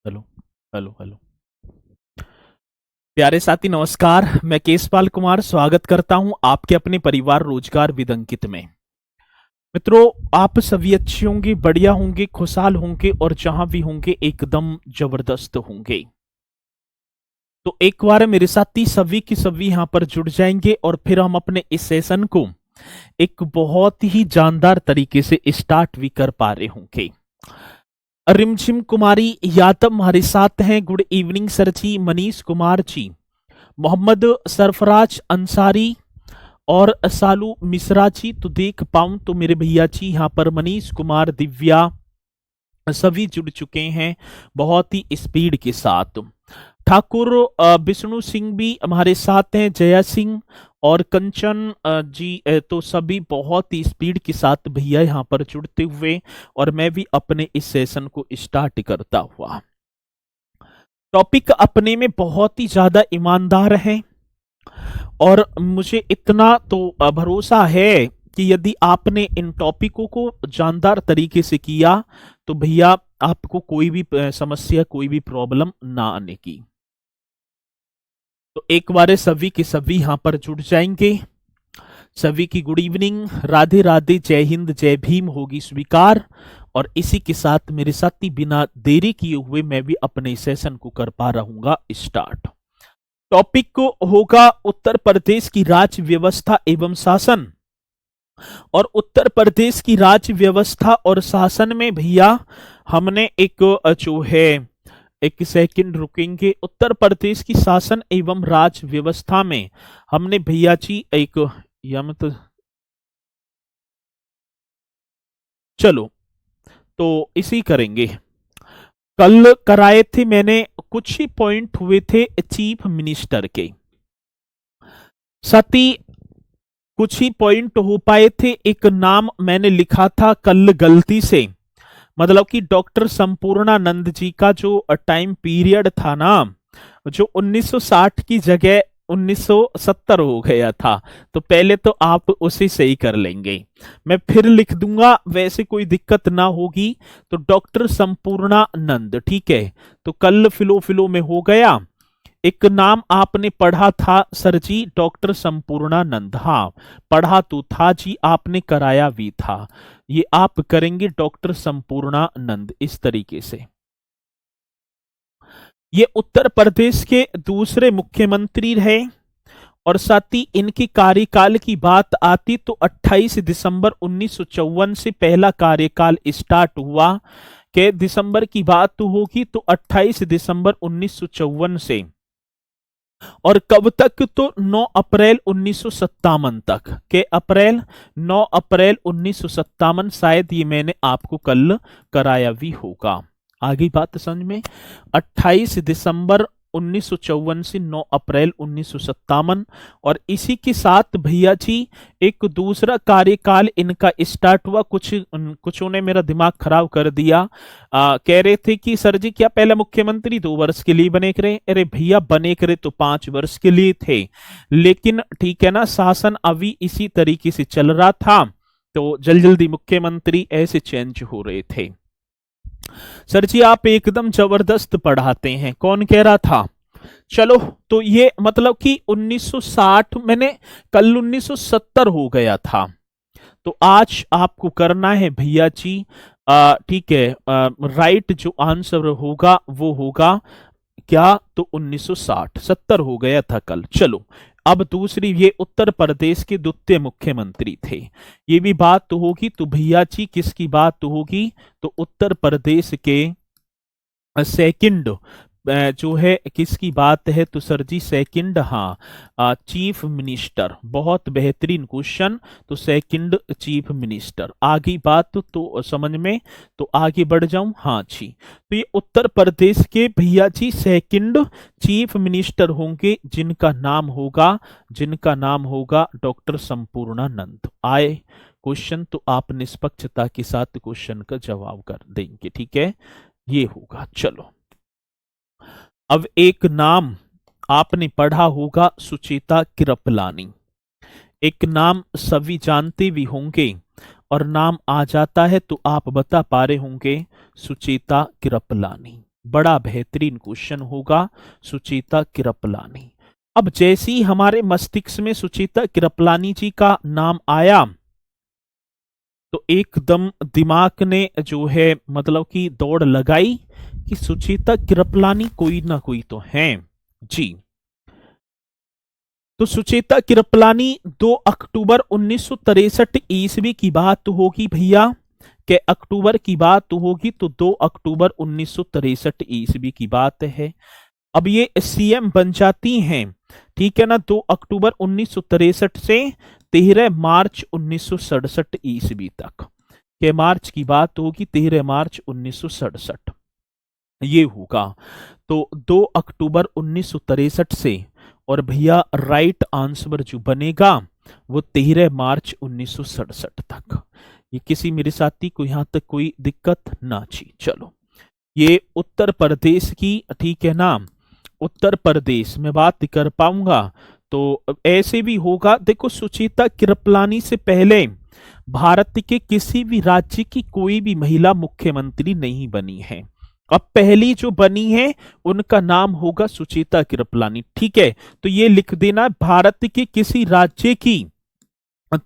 Hello hello hello. प्यारे साथी नमस्कार, मैं केशपाल कुमार स्वागत करता हूं आपके अपने परिवार रोजगार विद अंकित में। मित्रों, आप सभी अच्छे होंगे, बढ़िया होंगे, खुशहाल होंगे और जहां भी होंगे एकदम जबरदस्त होंगे। तो एक बार मेरे साथी सभी की सभी यहां पर जुड़ जाएंगे और फिर हम अपने इस सेशन को एक बहुत ही जानदार तरीके से स्टार्ट भी कर पा रहे होंगे। रिमझिम कुमारी यादव हमारे साथ हैं। गुड इवनिंग सर जी। मनीष कुमार जी, मोहम्मद सरफराज अंसारी और सालू मिश्रा जी। तो देख पाऊं तो मेरे भैया जी यहाँ पर मनीष कुमार, दिव्या सभी जुड़ चुके हैं बहुत ही स्पीड के साथ। ठाकुर विष्णु सिंह भी हमारे साथ हैं, जया सिंह और कंचन जी तो सभी बहुत ही स्पीड के साथ भैया यहाँ पर जुड़ते हुए, और मैं भी अपने इस सेशन को स्टार्ट करता हुआ। टॉपिक अपने में बहुत ही ज्यादा ईमानदार है और मुझे इतना तो भरोसा है कि यदि आपने इन टॉपिकों को जानदार तरीके से किया तो भैया आपको कोई भी समस्या, कोई भी प्रॉब्लम ना आने की। तो एक बार सभी के सभी यहां पर जुड़ जाएंगे। सभी की गुड इवनिंग, राधे राधे, जय हिंद, जय भीम होगी स्वीकार। और इसी के साथ मेरे साथी बिना देरी किए हुए मैं भी अपने सेशन को कर पा रहूंगा स्टार्ट। टॉपिक को होगा उत्तर प्रदेश की राज्य व्यवस्था एवं शासन। और उत्तर प्रदेश की राज्य व्यवस्था और शासन में भैया हमने एक जो है, एक सेकंड रुकेंगे। उत्तर प्रदेश की शासन एवं राज्य व्यवस्था में हमने भैया जी एक मतलब चलो तो इसी करेंगे। कल कराए थे मैंने, कुछ ही पॉइंट हुए थे चीफ मिनिस्टर के साथ ही, कुछ ही पॉइंट हो पाए थे। एक नाम मैंने लिखा था कल गलती से, मतलब कि डॉक्टर संपूर्णानंद जी का जो टाइम पीरियड था ना, जो 1960 की जगह 1970 हो गया था। तो पहले तो आप उसे सही कर लेंगे, मैं फिर लिख दूंगा, वैसे कोई दिक्कत ना होगी। तो डॉक्टर संपूर्णानंद, ठीक है। तो कल फिलो फिलो में हो गया। एक नाम आपने पढ़ा था सर जी, डॉक्टर संपूर्णानंद। हाँ, पढ़ा तो था जी, आपने कराया भी था। ये आप करेंगे डॉक्टर संपूर्णानंद इस तरीके से। ये उत्तर प्रदेश के दूसरे मुख्यमंत्री रहे और साथ ही इनके कार्यकाल की बात आती तो 28 दिसंबर 1954 से पहला कार्यकाल स्टार्ट हुआ। के दिसंबर की बात तो होगी तो 28 दिसंबर 1954 से, और कब तक तो 9 अप्रैल 1957 तक। के अप्रैल 9 अप्रैल 1957, शायद ये मैंने आपको कल कराया भी होगा। आगे बात समझ में। 28 दिसंबर 1954 से 9 अप्रैल 1957, और इसी के साथ भैया जी एक दूसरा कार्यकाल इनका स्टार्ट हुआ। कुछों ने मेरा दिमाग खराब कर दिया। कह रहे थे कि सर जी क्या पहला मुख्यमंत्री 2 वर्ष के लिए बने करे? अरे भैया बने करे तो 5 वर्ष के लिए थे, लेकिन ठीक है ना, शासन अभी इसी तरीके से चल रहा था तो जल्दी मुख्यमंत्री ऐसे चेंज हो रहे थे। सर जी आप एकदम जबरदस्त पढ़ाते हैं, कौन कह रहा था? चलो, तो ये मतलब कि 1960, मैंने कल 1970 हो गया था। तो आज आपको करना है भैया जी, ठीक है, राइट जो आंसर होगा वो होगा क्या? तो 1960, 70 हो गया था कल। चलो, अब दूसरी, ये उत्तर प्रदेश के द्वितीय मुख्यमंत्री थे, ये भी बात तो होगी। तो भैया जी किसकी बात तो होगी? तो उत्तर प्रदेश के सेकंड जो है किसकी बात है? तो सर जी सेकंड, हाँ, चीफ मिनिस्टर। बहुत बेहतरीन क्वेश्चन। तो सेकंड चीफ मिनिस्टर, आगे बात तो समझ में। तो आगे बढ़ जाऊं, हाँ जी। तो ये उत्तर प्रदेश के भैया जी सेकंड चीफ मिनिस्टर होंगे, जिनका नाम होगा डॉक्टर संपूर्णानंद। आए क्वेश्चन तो आप निष्पक्षता के साथ क्वेश्चन का जवाब कर देंगे, ठीक है, ये होगा। चलो, अब एक नाम आपने पढ़ा होगा, सुचेता कृपलानी। एक नाम सभी जानते भी होंगे, और नाम आ जाता है तो आप बता पा रहे होंगे, सुचेता कृपलानी। बड़ा बेहतरीन क्वेश्चन होगा, सुचेता कृपलानी। अब जैसे ही हमारे मस्तिष्क में सुचेता कृपलानी जी का नाम आया तो एकदम दिमाग ने जो है मतलब कि दौड़ लगाई कि सुचेता कृपलानी कोई ना कोई तो है जी। तो सुचेता कृपलानी 2 अक्टूबर 1963 ईस्वी की बात होगी भैया, के अक्टूबर की बात होगी तो 2 अक्टूबर 1963 ईस्वी की बात है। अब ये सीएम बन जाती हैं, ठीक है ना, 2 अक्टूबर 1963 से 13 मार्च 1967 ईस्वी तक के मार्च की बात होगी, 13 मार्च 1967 ये होगा। तो 2 अक्टूबर 1963 से, और भैया राइट आंसर जो बनेगा वो 13 मार्च 1967 तक। ये किसी मेरे साथी को यहां तक कोई दिक्कत ना छी। चलो, ये उत्तर प्रदेश की, ठीक है ना, उत्तर प्रदेश में बात कर पाऊंगा तो ऐसे भी होगा। देखो, सुचेता कृपलानी से पहले भारत के किसी भी राज्य की कोई भी महिला मुख्यमंत्री नहीं बनी है। अब पहली जो बनी है उनका नाम होगा सुचेता कृपलानी, ठीक है। तो ये लिख देना, भारत के किसी राज्य की,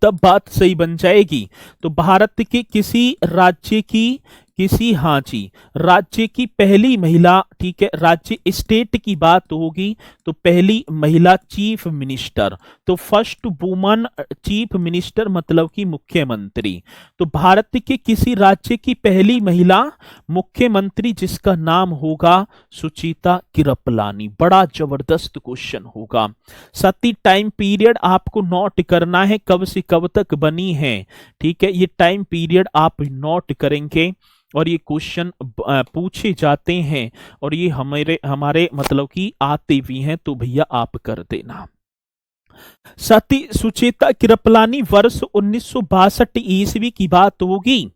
तब बात सही बन जाएगी। तो भारत के किसी राज्य की, किसी, हाँ जी, राज्य की पहली महिला, ठीक है, राज्य स्टेट की बात होगी तो पहली महिला चीफ मिनिस्टर, तो फर्स्ट वुमन चीफ मिनिस्टर मतलब कि मुख्यमंत्री। तो भारत के किसी राज्य की पहली महिला मुख्यमंत्री जिसका नाम होगा सुचेता कृपलानी। बड़ा जबरदस्त क्वेश्चन होगा। सती टाइम पीरियड आपको नोट करना है, कब से कब तक बनी है, ठीक है, ये टाइम पीरियड आप नोट करेंगे और ये क्वेश्चन पूछे जाते हैं और ये हमारे हमारे मतलब कि आते भी हैं, तो भैया आप कर देना। सती सुचेता कृपलानी वर्ष 1962 ईस्वी की बात होगी।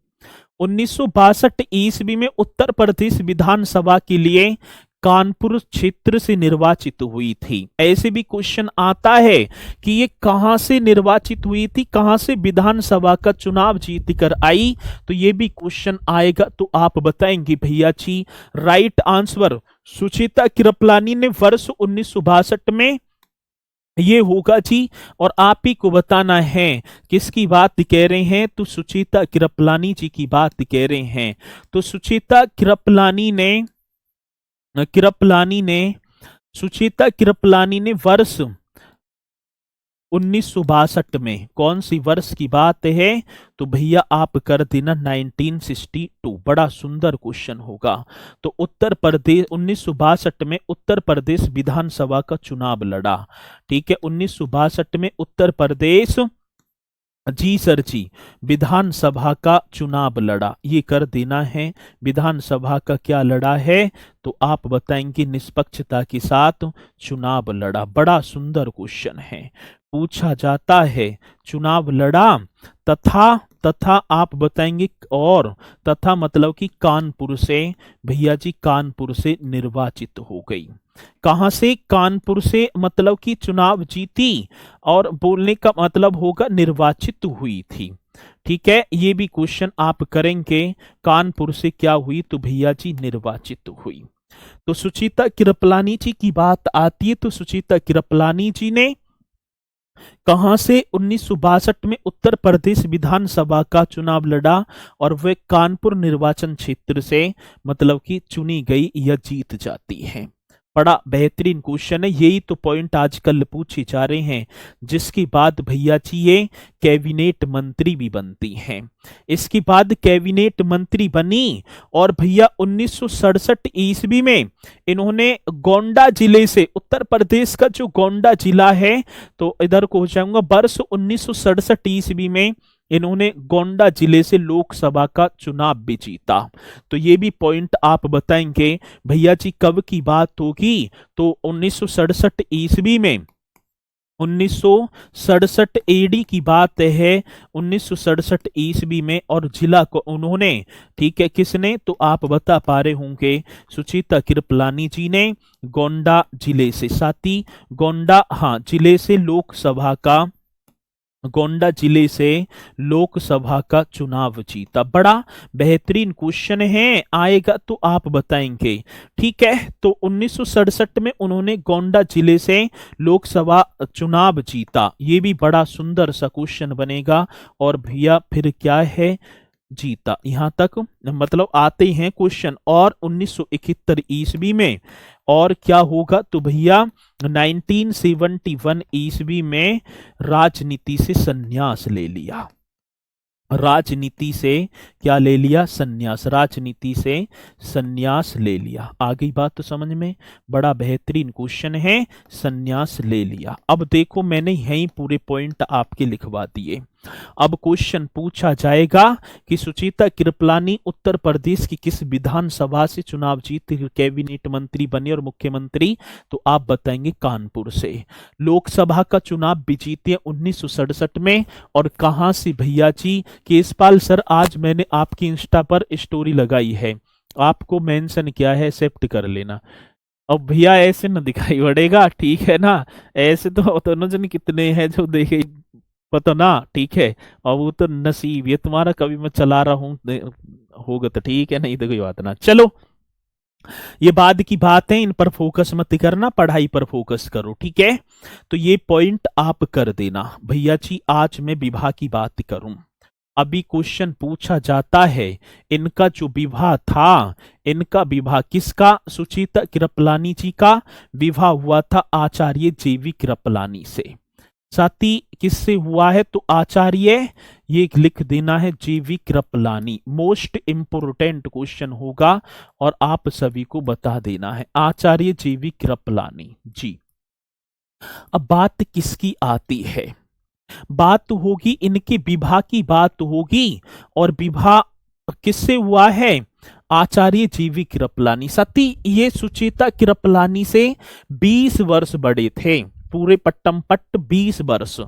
1962 ईस्वी में उत्तर प्रदेश विधानसभा के लिए कानपुर क्षेत्र से निर्वाचित हुई थी। ऐसे भी क्वेश्चन आता है कि ये कहां से निर्वाचित हुई थी, कहां से विधानसभा का चुनाव जीत कर आई, तो ये भी क्वेश्चन आएगा तो आप बताएंगे भैया जी। राइट आंसर सुचेता कृपलानी ने वर्ष 1962 में, ये होगा जी। और आप ही को बताना है किसकी बात कह रहे हैं, तो सुचेता कृपलानी जी की बात कह रहे हैं। तो सुचेता कृपलानी ने, कृपलानी ने सुचेता कृपलानी ने वर्ष 1962 में, कौन सी वर्ष की बात है, तो भैया आप कर देना 1962। बड़ा सुंदर क्वेश्चन होगा। तो उत्तर प्रदेश 1962 में उत्तर प्रदेश विधानसभा का चुनाव लड़ा, ठीक है, 1962 में उत्तर प्रदेश, जी सर जी, विधानसभा का चुनाव लड़ा, ये कर देना है। विधानसभा का क्या लड़ा है, तो आप बताएंगे निष्पक्षता के साथ चुनाव लड़ा। बड़ा सुंदर क्वेश्चन है, पूछा जाता है चुनाव लड़ा, तथा, तथा आप बताएंगे, और तथा मतलब कि कानपुर से, भैया जी कानपुर से निर्वाचित हो गई। कहां से, कानपुर से मतलब कि चुनाव जीती, और बोलने का मतलब होगा निर्वाचित हुई थी, ठीक है। ये भी क्वेश्चन आप करेंगे, कानपुर से क्या हुई, तो भैया जी निर्वाचित हुई। तो सुचेता कृपलानी जी की बात आती है, तो सुचेता कृपलानी जी ने कहां से 1962 में उत्तर प्रदेश विधानसभा का चुनाव लड़ा, और वे कानपुर निर्वाचन क्षेत्र से मतलब कि चुनी गई या जीत जाती है। बड़ा बेहतरीन क्वेश्चन है, यही तो पॉइंट आजकल पूछे जा रहे हैं। जिसके बाद भैया जी ये कैबिनेट मंत्री भी बनती हैं। इसके बाद कैबिनेट मंत्री बनी, और भैया 1967 ईस्वी में इन्होंने गोंडा जिले से, उत्तर प्रदेश का जो गोंडा जिला है, तो इधर को हो जाऊंगा, वर्ष 1967 ईस्वी में इन्होंने गोंडा जिले से लोकसभा का चुनाव भी जीता। तो ये भी पॉइंट आप बताएंगे भैया जी कब की बात होगी, तो 1967 ईस्वी में, 1967 एडी की बात है, 1967 ईस्वी में, और जिला को उन्होंने, ठीक है, किसने, तो आप बता पा रहे होंगे सुचेता कृपलानी जी ने गोंडा जिले से, साथी गोंडा, हाँ, जिले से लोकसभा का गोंडा जिले से लोकसभा का चुनाव जीता? बड़ा बेहतरीन क्वेश्चन है, आएगा तो आप बताएंगे। ठीक है, तो 1967 में उन्होंने गोंडा जिले से लोकसभा चुनाव जीता। ये भी बड़ा सुंदर सा क्वेश्चन बनेगा। और भैया फिर क्या है, जीता, यहां तक मतलब आते हैं क्वेश्चन। और 1971 ईस्वी में और क्या होगा, तो भैया 1971 ईस्वी में राजनीति से संन्यास ले लिया। राजनीति से क्या ले लिया, संन्यास, राजनीति से संन्यास ले लिया। आ गई बात तो समझ में? बड़ा बेहतरीन क्वेश्चन है, संन्यास ले लिया। अब देखो मैंने यही पूरे पॉइंट आपके लिखवा दिए। अब क्वेश्चन पूछा जाएगा कि सुचिता कृपलानी उत्तर प्रदेश की किस विधानसभा से चुनाव जीत कैबिनेट मंत्री बने और मुख्यमंत्री? तो आप बताएंगे कानपुर से। लोकसभा का चुनाव भी जीते 1967 में। और कहां से भैया जी? केसपाल सर, आज मैंने आपकी इंस्टा पर स्टोरी लगाई है, आपको मेंशन किया है, एक्सेप्ट कर लेना। अब भैया ऐसे न दिखाई पड़ेगा, ठीक है ना? ऐसे तो न जाने कितने हैं जो देखे, पता ना, ठीक है। और वो तो नसीब, ये तुम्हारा, कभी मैं चला रहा हूँ होगा तो ठीक है, नहीं तो कोई बात ना। चलो ये बाद की बात है, इन पर फोकस मत करना, पढ़ाई पर फोकस करो, ठीक है। तो ये पॉइंट आप कर देना। भैया जी आज मैं विवाह की बात करूं, अभी क्वेश्चन पूछा जाता है, इनका जो विवाह था, इनका विवाह किसका? सुचिता कृपलानी जी का विवाह हुआ था आचार्य जेवी कृपलानी से। साथी किससे हुआ है? तो आचार्य, ये लिख देना है, जेवी कृपलानी। मोस्ट इंपोर्टेंट क्वेश्चन होगा और आप सभी को बता देना है, आचार्य जेवी कृपलानी जी। अब बात किसकी आती है? बात होगी इनके विवाह की बात होगी। और विवाह किससे हुआ है? आचार्य जीवी कृपलानी। साथी ये सुचेता कृपलानी से 20 वर्ष बड़े थे, पूरे पट्टम पट्ट 20 वर्ष।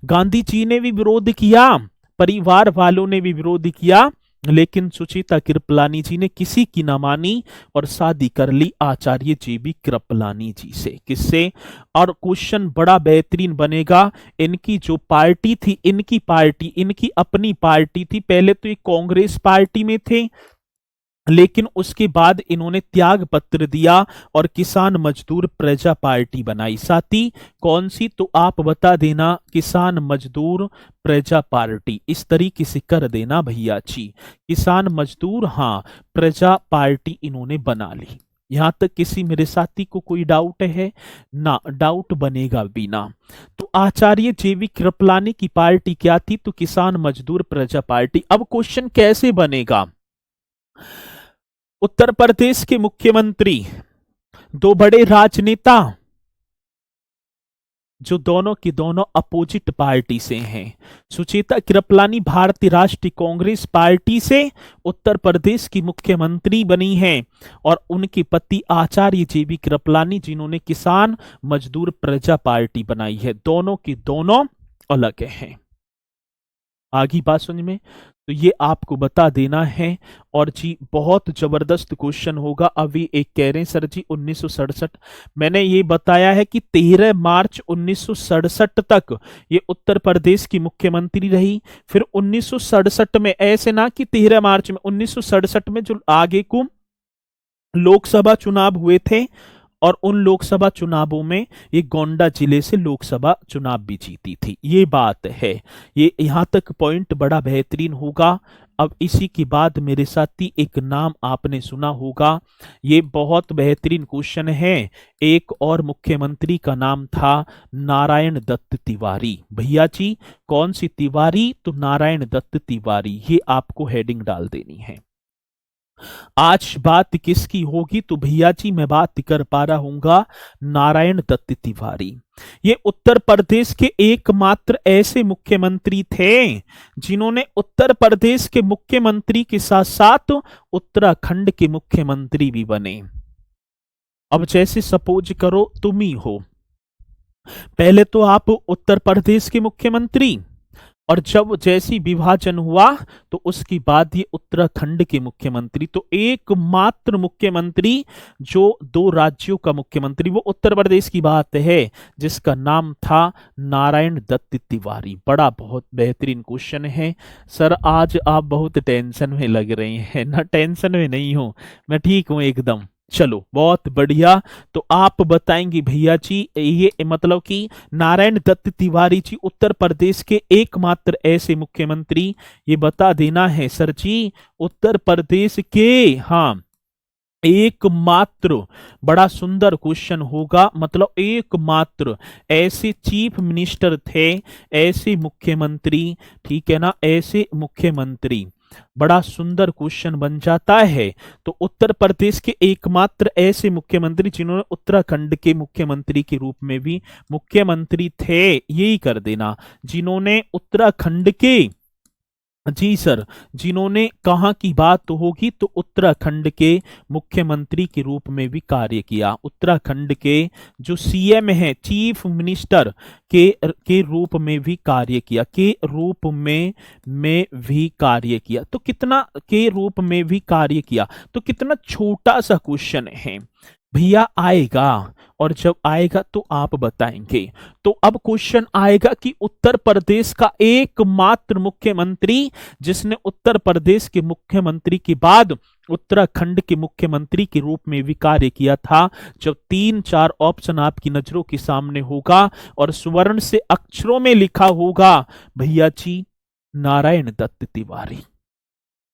गांधी जी ने भी विरोध किया, परिवार वालों ने भी विरोध किया, लेकिन सुचिता कृपलानी जी ने किसी की न मानी और शादी कर ली आचार्य जीवी कृपलानी जी से। किससे? और क्वेश्चन बड़ा बेहतरीन बनेगा, इनकी जो पार्टी थी, इनकी पार्टी, इनकी अपनी पार्टी थी। पहले तो ये कांग्रेस पार्टी में थे, लेकिन उसके बाद इन्होंने त्याग पत्र दिया और किसान मजदूर प्रजा पार्टी बनाई। साथी कौन सी? तो आप बता देना, किसान मजदूर प्रजा पार्टी। इस तरीके से कर देना भैया जी, किसान मजदूर, हाँ, प्रजा पार्टी इन्होंने बना ली। यहां तक किसी मेरे साथी को कोई डाउट है ना? डाउट बनेगा बिना। तो आचार्य जेवी कृपलानी की पार्टी क्या थी? तो किसान मजदूर प्रजा पार्टी। अब क्वेश्चन कैसे बनेगा? उत्तर प्रदेश के मुख्यमंत्री, दो बड़े राजनेता जो दोनों की दोनों अपोजिट पार्टी से हैं। सुचेता कृपलानी भारतीय राष्ट्रीय कांग्रेस पार्टी से उत्तर प्रदेश की मुख्यमंत्री बनी हैं और उनके पति आचार्य जेवी कृपलानी जिन्होंने किसान मजदूर प्रजा पार्टी बनाई है। दोनों की दोनों अलग हैं। आगे बात समझ में? तो ये आपको बता देना है। और जी बहुत जबरदस्त क्वेश्चन होगा। अभी एक कह रहे हैं सर जी 1967, मैंने ये बताया है कि 13 मार्च 1967 तक ये उत्तर प्रदेश की मुख्यमंत्री रही। फिर 1967 में, ऐसे ना कि 13 मार्च में, 1967 में जो आगे को लोकसभा चुनाव हुए थे और उन लोकसभा चुनावों में ये गोंडा जिले से लोकसभा चुनाव भी जीती थी। ये बात है, ये यहां तक पॉइंट बड़ा बेहतरीन होगा। अब इसी के बाद मेरे साथी एक नाम आपने सुना होगा, ये बहुत बेहतरीन क्वेश्चन है। एक और मुख्यमंत्री का नाम था नारायण दत्त तिवारी। भैया जी कौन सी तिवारी? तो नारायण दत्त तिवारी। ये आपको हेडिंग डाल देनी है। आज बात किसकी होगी? तो भैया जी मैं बात कर पा रहा हूंगा नारायण दत्त तिवारी। ये उत्तर प्रदेश के एकमात्र ऐसे मुख्यमंत्री थे जिन्होंने उत्तर प्रदेश के मुख्यमंत्री के साथ साथ उत्तराखंड के मुख्यमंत्री भी बने। अब जैसे सपोज करो तुम ही हो, पहले तो आप उत्तर प्रदेश के मुख्यमंत्री, और जब जैसी विभाजन हुआ तो उसके बाद ये उत्तराखंड के मुख्यमंत्री, तो एकमात्र मुख्यमंत्री जो दो राज्यों का मुख्यमंत्री, वो उत्तर प्रदेश की बात है, जिसका नाम था नारायण दत्त तिवारी। बड़ा बहुत बेहतरीन क्वेश्चन है सर, आज आप बहुत टेंशन में लग रहे हैं ना। टेंशन में नहीं हूं मैं, ठीक हूं एकदम। चलो बहुत बढ़िया। तो आप बताएंगे भैया जी, ये मतलब कि नारायण दत्त तिवारी जी उत्तर प्रदेश के एकमात्र ऐसे मुख्यमंत्री, ये बता देना है सर जी, उत्तर प्रदेश के, हाँ एकमात्र, बड़ा सुंदर क्वेश्चन होगा, मतलब एकमात्र ऐसे चीफ मिनिस्टर थे, ऐसे मुख्यमंत्री, ठीक है ना, ऐसे मुख्यमंत्री, बड़ा सुंदर क्वेश्चन बन जाता है। तो उत्तर प्रदेश के एकमात्र ऐसे मुख्यमंत्री जिन्होंने उत्तराखंड के मुख्यमंत्री के रूप में भी मुख्यमंत्री थे, यही कर देना, जिन्होंने उत्तराखंड के, जी सर, जिन्होंने, कहाँ की बात तो होगी तो उत्तराखंड के मुख्यमंत्री के रूप में भी कार्य किया, उत्तराखंड के जो सीएम है, चीफ मिनिस्टर के रूप में भी कार्य किया, के रूप में भी कार्य किया। तो कितना के रूप में भी कार्य किया, तो कितना छोटा सा क्वेश्चन है भैया, आएगा और जब आएगा तो आप बताएंगे। तो अब क्वेश्चन आएगा कि उत्तर प्रदेश का एकमात्र मुख्यमंत्री जिसने उत्तर प्रदेश के मुख्यमंत्री के बाद उत्तराखंड के मुख्यमंत्री के रूप में भी कार्य किया था। जब 3-4 ऑप्शन आपकी नजरों के सामने होगा और स्वर्ण से अक्षरों में लिखा होगा भैया जी नारायण दत्त तिवारी।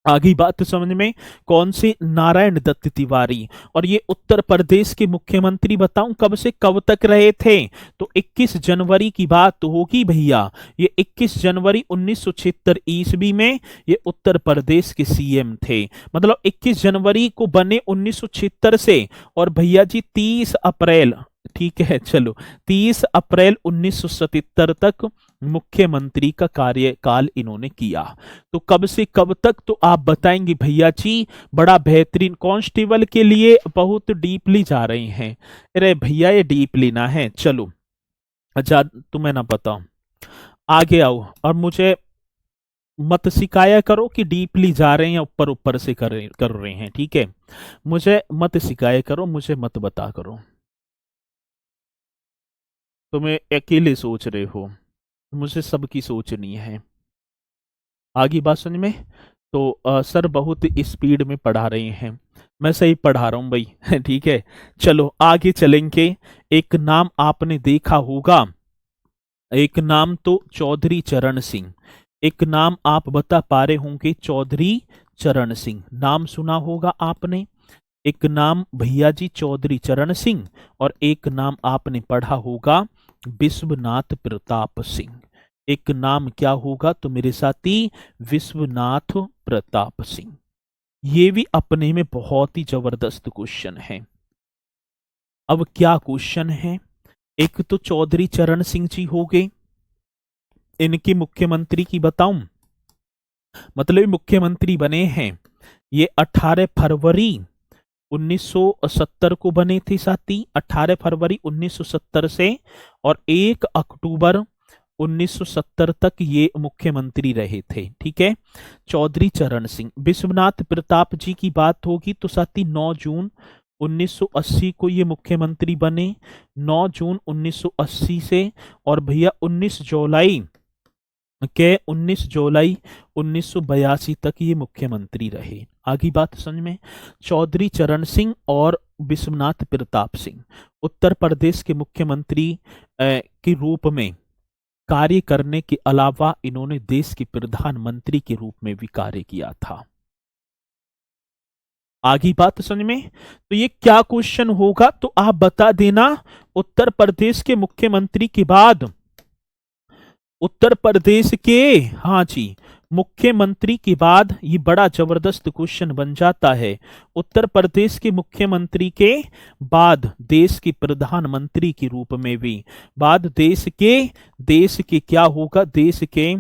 आगे बात तो समझ में, कौन से नारायण दत्त तिवारी, और ये उत्तर प्रदेश के मुख्यमंत्री बताऊं कब से कब तक रहे थे, तो 21 जनवरी की बात तो होगी भैया, ये 21 जनवरी 1976 ईस्वी में ये उत्तर प्रदेश के सीएम थे। मतलब 21 जनवरी को बने 1976 से, और भैया जी 30 अप्रैल, ठीक है चलो 30 अप्रैल 1977 तक मुख्यमंत्री का कार्यकाल इन्होंने किया। तो कब से कब तक, तो आप बताएंगे भैया जी, बड़ा बेहतरीन। कांस्टेबल के लिए बहुत डीपली जा रहे हैं, अरे भैया ये डीपली ना है, चलो अच्छा तुम्हें ना पता, आगे आओ और मुझे मत सिखाया करो कि डीपली जा रहे हैं या ऊपर ऊपर से कर रहे हैं, ठीक है, मुझे मत सिखाया करो, मुझे मत बता करो, तुम्हें अकेले सोच रहे हो, मुझे सबकी सोचनी है। आगे बात समझ में, तो सर बहुत स्पीड में पढ़ा रहे हैं, मैं सही पढ़ा रहा हूं भाई ठीक है, चलो आगे चलेंगे। एक नाम आपने देखा होगा, एक नाम तो चौधरी चरण सिंह, एक नाम आप बता पा रहे होंगे, चौधरी चरण सिंह नाम सुना होगा आपने, एक नाम भैया जी चौधरी चरण सिंह, और एक नाम आपने पढ़ा होगा विश्वनाथ प्रताप सिंह। एक नाम क्या होगा तो मेरे साथी, विश्वनाथ प्रताप सिंह। ये भी अपने में बहुत ही जबरदस्त क्वेश्चन है। अब क्या क्वेश्चन है, एक तो चौधरी चरण सिंह जी हो गए, इनके मुख्यमंत्री की बताऊं, मतलब मुख्यमंत्री बने हैं ये 18 फरवरी 1970 को बने थे साथी, 18 फरवरी 1970 से और 1 अक्टूबर 1970 तक ये मुख्यमंत्री रहे थे, ठीक है, चौधरी चरण सिंह। विश्वनाथ प्रताप जी की बात होगी तो साथी 9 जून 1980 को ये मुख्यमंत्री बने, 9 जून 1980 से, और भैया 19 जुलाई 1982 तक ये मुख्यमंत्री रहे। आगे बात समझ में, चौधरी चरण सिंह और विश्वनाथ प्रताप सिंह उत्तर प्रदेश के मुख्यमंत्री के रूप में कार्य करने के अलावा इन्होंने देश के प्रधानमंत्री के रूप में भी कार्य किया था। आगे बात समझ में, तो ये क्या क्वेश्चन होगा तो आप बता देना, उत्तर प्रदेश के मुख्यमंत्री के बाद, उत्तर प्रदेश के, हाँ जी, मुख्यमंत्री के बाद, ये बड़ा जबरदस्त क्वेश्चन बन जाता है, उत्तर प्रदेश के मुख्यमंत्री के बाद देश के प्रधानमंत्री के रूप में भी, बाद देश के क्या होगा, देश के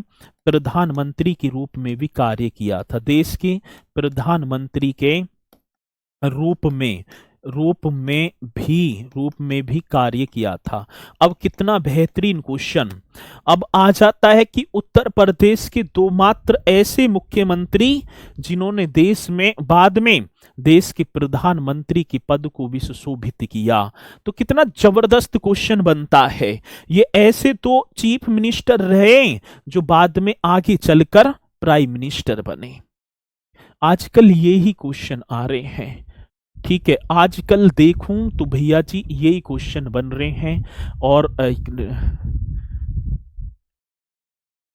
प्रधानमंत्री के रूप में भी कार्य किया था, देश के प्रधानमंत्री के रूप में रूप में भी कार्य किया था। अब कितना बेहतरीन क्वेश्चन। अब आ जाता है कि उत्तर प्रदेश के दो मात्र ऐसे मुख्यमंत्री जिन्होंने देश में बाद में देश के प्रधानमंत्री के पद को भी सुशोभित किया। तो कितना जबरदस्त क्वेश्चन बनता है। ये ऐसे तो चीफ मिनिस्टर रहे जो बाद में आगे चलकर प्राइम मिनिस्टर बने। आजकल ये ही क्वेश्चन आ रहे हैं। ठीक है, आजकल देखूं तो भैया जी यही क्वेश्चन बन रहे हैं। और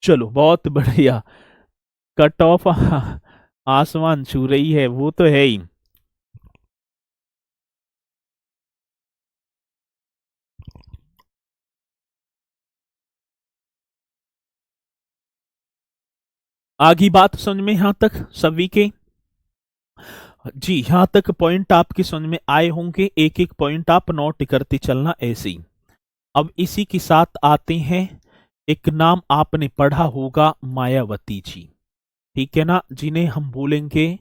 चलो बहुत बढ़िया। कट ऑफ आसमान छू रही है, वो तो है ही। आगे बात समझ में यहां तक सभी के? जी, यहां तक पॉइंट आपके समझ में आए होंगे। एक एक पॉइंट आप नोट करते चलना ऐसे ही। अब इसी के साथ आते हैं, एक नाम आपने पढ़ा होगा, मायावती जी। ठीक है ना, जिन्हें हम बोलेंगे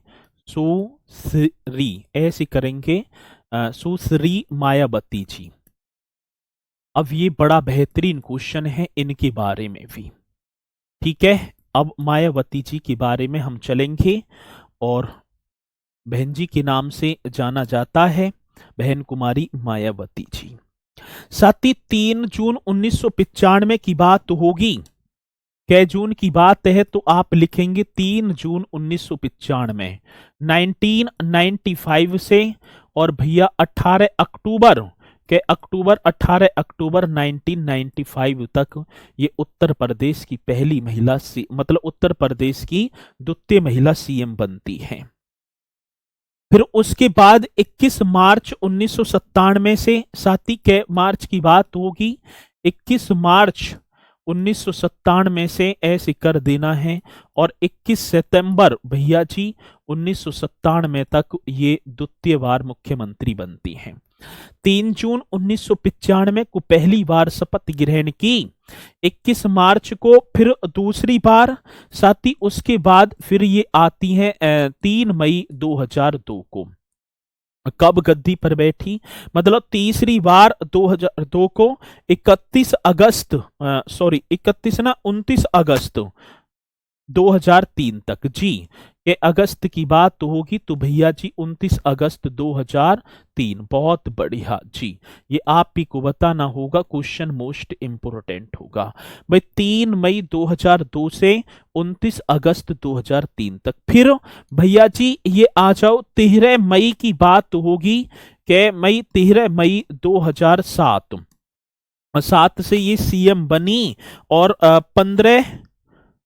सुश्री, ऐसे करेंगे सुश्री मायावती जी। अब ये बड़ा बेहतरीन क्वेश्चन है इनके बारे में भी। ठीक है, अब मायावती जी के बारे में हम चलेंगे। और बहन जी के नाम से जाना जाता है बहन कुमारी मायावती जी। साथ ही 3 जून 1995 की बात होगी। कै जून की बात है तो आप लिखेंगे 3 जून 1995, 1995 से। और भैया 18 अक्टूबर 18 अक्टूबर 1995 तक ये उत्तर प्रदेश की पहली महिला मतलब उत्तर प्रदेश की द्वितीय महिला सीएम बनती है। फिर उसके बाद 21 मार्च 1997 से, साथ ही कै मार्च की बात होगी, 21 मार्च 1997 से ऐसे कर देना है। और 21 सितंबर भैया जी 1997 तक ये द्वितीय बार मुख्यमंत्री बनती हैं। 3 जून 1995 को पहली बार शपथ ग्रहण की, 21 मार्च को फिर दूसरी बार, साथ ही उसके बाद फिर ये आती हैं 3 मई 2002 को। कब गद्दी पर बैठी, मतलब तीसरी बार 2002 को, 31 अगस्त 29 अगस्त 2003 तक। जी, ये अगस्त की बात तो होगी तो भैया जी 29 अगस्त 2003। बहुत बढ़िया जी, ये आप ही को बताना होगा, क्वेश्चन मोस्ट इंपोर्टेंट होगा भाई। 3 मई 2002 से 29 अगस्त 2003 तक। फिर भैया जी ये आ जाओ 13 मई की बात होगी, क्या मई 13 मई 2007 7 से ये सीएम बनी। और 15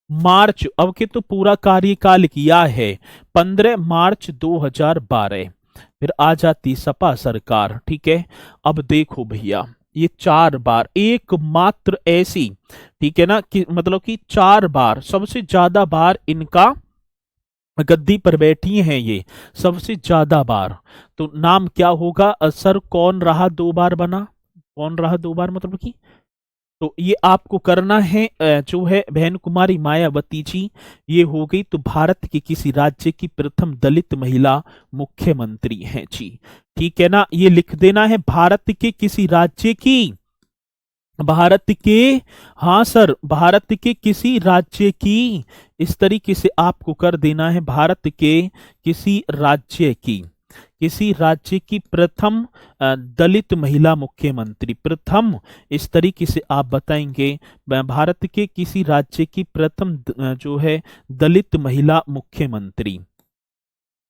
मार्च, अब के तो पूरा कार्यकाल किया है, 15 मार्च 2012 फिर आ जाती सपा सरकार। ठीक है, अब देखो भैया ये 4 बार एकमात्र ऐसी, ठीक है ना, कि मतलब कि 4 बार, सबसे ज्यादा बार इनका गद्दी पर बैठी हैं ये, सबसे ज्यादा बार। तो नाम क्या होगा सर? कौन रहा 2 बार बना, कौन रहा 2 बार, मतलब कि तो ये आपको करना है जो है बहन कुमारी मायावती जी। ये हो गई तो भारत के किसी राज्य की प्रथम दलित महिला मुख्यमंत्री हैं जी। ठीक है ना, ये लिख देना है, भारत के किसी राज्य की, भारत के, हाँ सर, भारत के किसी राज्य की, इस तरीके से आपको कर देना है, भारत के किसी राज्य की, किसी राज्य की प्रथम दलित महिला मुख्यमंत्री। प्रथम इस तरीके से आप बताएंगे, भारत के किसी राज्य की प्रथम जो है दलित महिला मुख्यमंत्री,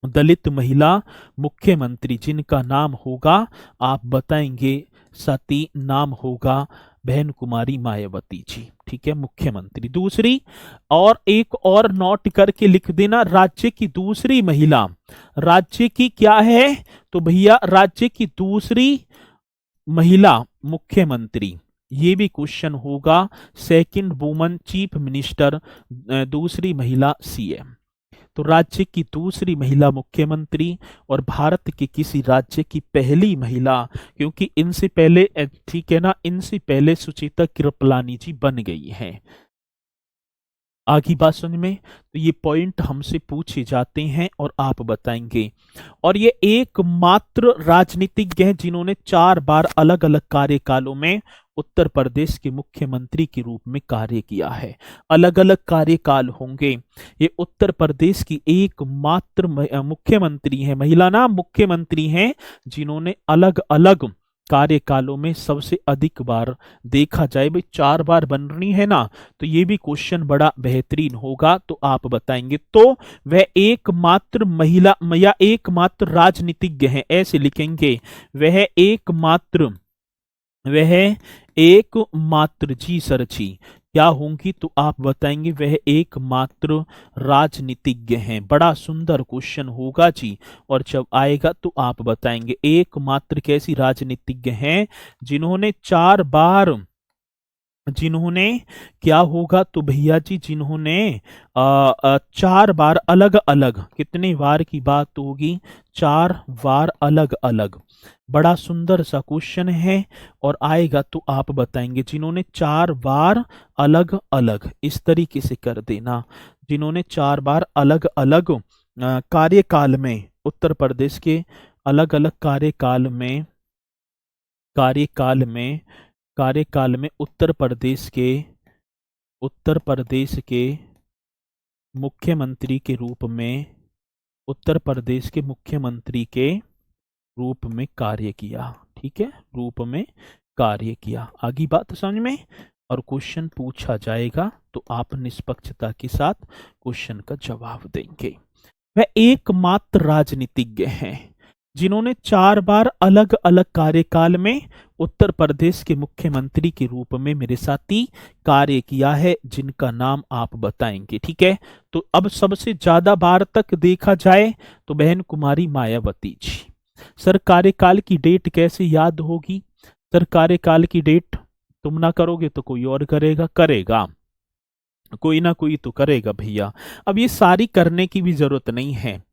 दलित महिला मुख्यमंत्री जिनका नाम होगा आप बताएंगे, सती नाम होगा बहन कुमारी मायावती जी। ठीक है, मुख्यमंत्री। दूसरी, और एक और नोट करके लिख देना, राज्य की दूसरी महिला, राज्य की क्या है तो भैया राज्य की दूसरी महिला मुख्यमंत्री। ये भी क्वेश्चन होगा, सेकंड वुमन चीफ मिनिस्टर, दूसरी महिला सीएम। तो राज्य की दूसरी महिला मुख्यमंत्री और भारत के किसी राज्य की पहली महिला, क्योंकि इनसे पहले, ठीक है ना, इनसे पहले सुचिता कृपलानी जी बन गई हैं। आगे बात समझ में। तो ये पॉइंट हमसे पूछे जाते हैं और आप बताएंगे। और ये एकमात्र राजनीतिज्ञ हैं जिन्होंने 4 बार अलग अलग कार्यकालों में उत्तर प्रदेश के मुख्यमंत्री के रूप में कार्य किया है। अलग अलग कार्यकाल होंगे। ये उत्तर प्रदेश की एकमात्र मुख्यमंत्री है, महिला ना मुख्यमंत्री हैं, जिन्होंने अलग अलग कार्यकालों में सबसे अधिक बार, देखा जाए भाई 4 बार बन रही है ना, तो ये भी क्वेश्चन बड़ा बेहतरीन होगा। तो आप बताएंगे। तो वह एकमात्र महिला या एकमात्र राजनीतिज्ञ हैं, ऐसे लिखेंगे। वह एकमात्र जी सर जी क्या होंगी, तो आप बताएंगे वह एकमात्र राजनीतिज्ञ हैं। बड़ा सुंदर क्वेश्चन होगा जी, और जब आएगा तो आप बताएंगे एकमात्र कैसी राजनीतिज्ञ हैं जिन्होंने क्या होगा, तो भैया जी जिन्होंने 4 बार अलग अलग, कितने बार की बात होगी, 4 बार अलग अलग। बड़ा सुंदर सा क्वेश्चन है और आएगा तो आप बताएंगे जिन्होंने 4 बार अलग अलग, इस तरीके से कर देना, जिन्होंने 4 बार अलग अलग कार्यकाल में, उत्तर प्रदेश के अलग अलग कार्यकाल में उत्तर प्रदेश के मुख्यमंत्री के रूप में, उत्तर प्रदेश के मुख्यमंत्री के रूप में कार्य किया। ठीक है, रूप में कार्य किया। आगे बात समझ में। और क्वेश्चन पूछा जाएगा तो आप निष्पक्षता के साथ क्वेश्चन का जवाब देंगे। वह एकमात्र राजनीतिज्ञ हैं जिन्होंने 4 बार अलग अलग कार्यकाल में उत्तर प्रदेश के मुख्यमंत्री के रूप में मेरे साथी कार्य किया है, जिनका नाम आप बताएंगे। ठीक है, तो अब सबसे ज्यादा बार तक देखा जाए तो बहन कुमारी मायावती जी। सर कार्यकाल की डेट कैसे याद होगी? सर कार्यकाल की डेट तुम ना करोगे तो कोई और करेगा, कोई ना कोई तो करेगा भैया। अब ये सारी करने की भी जरूरत नहीं है।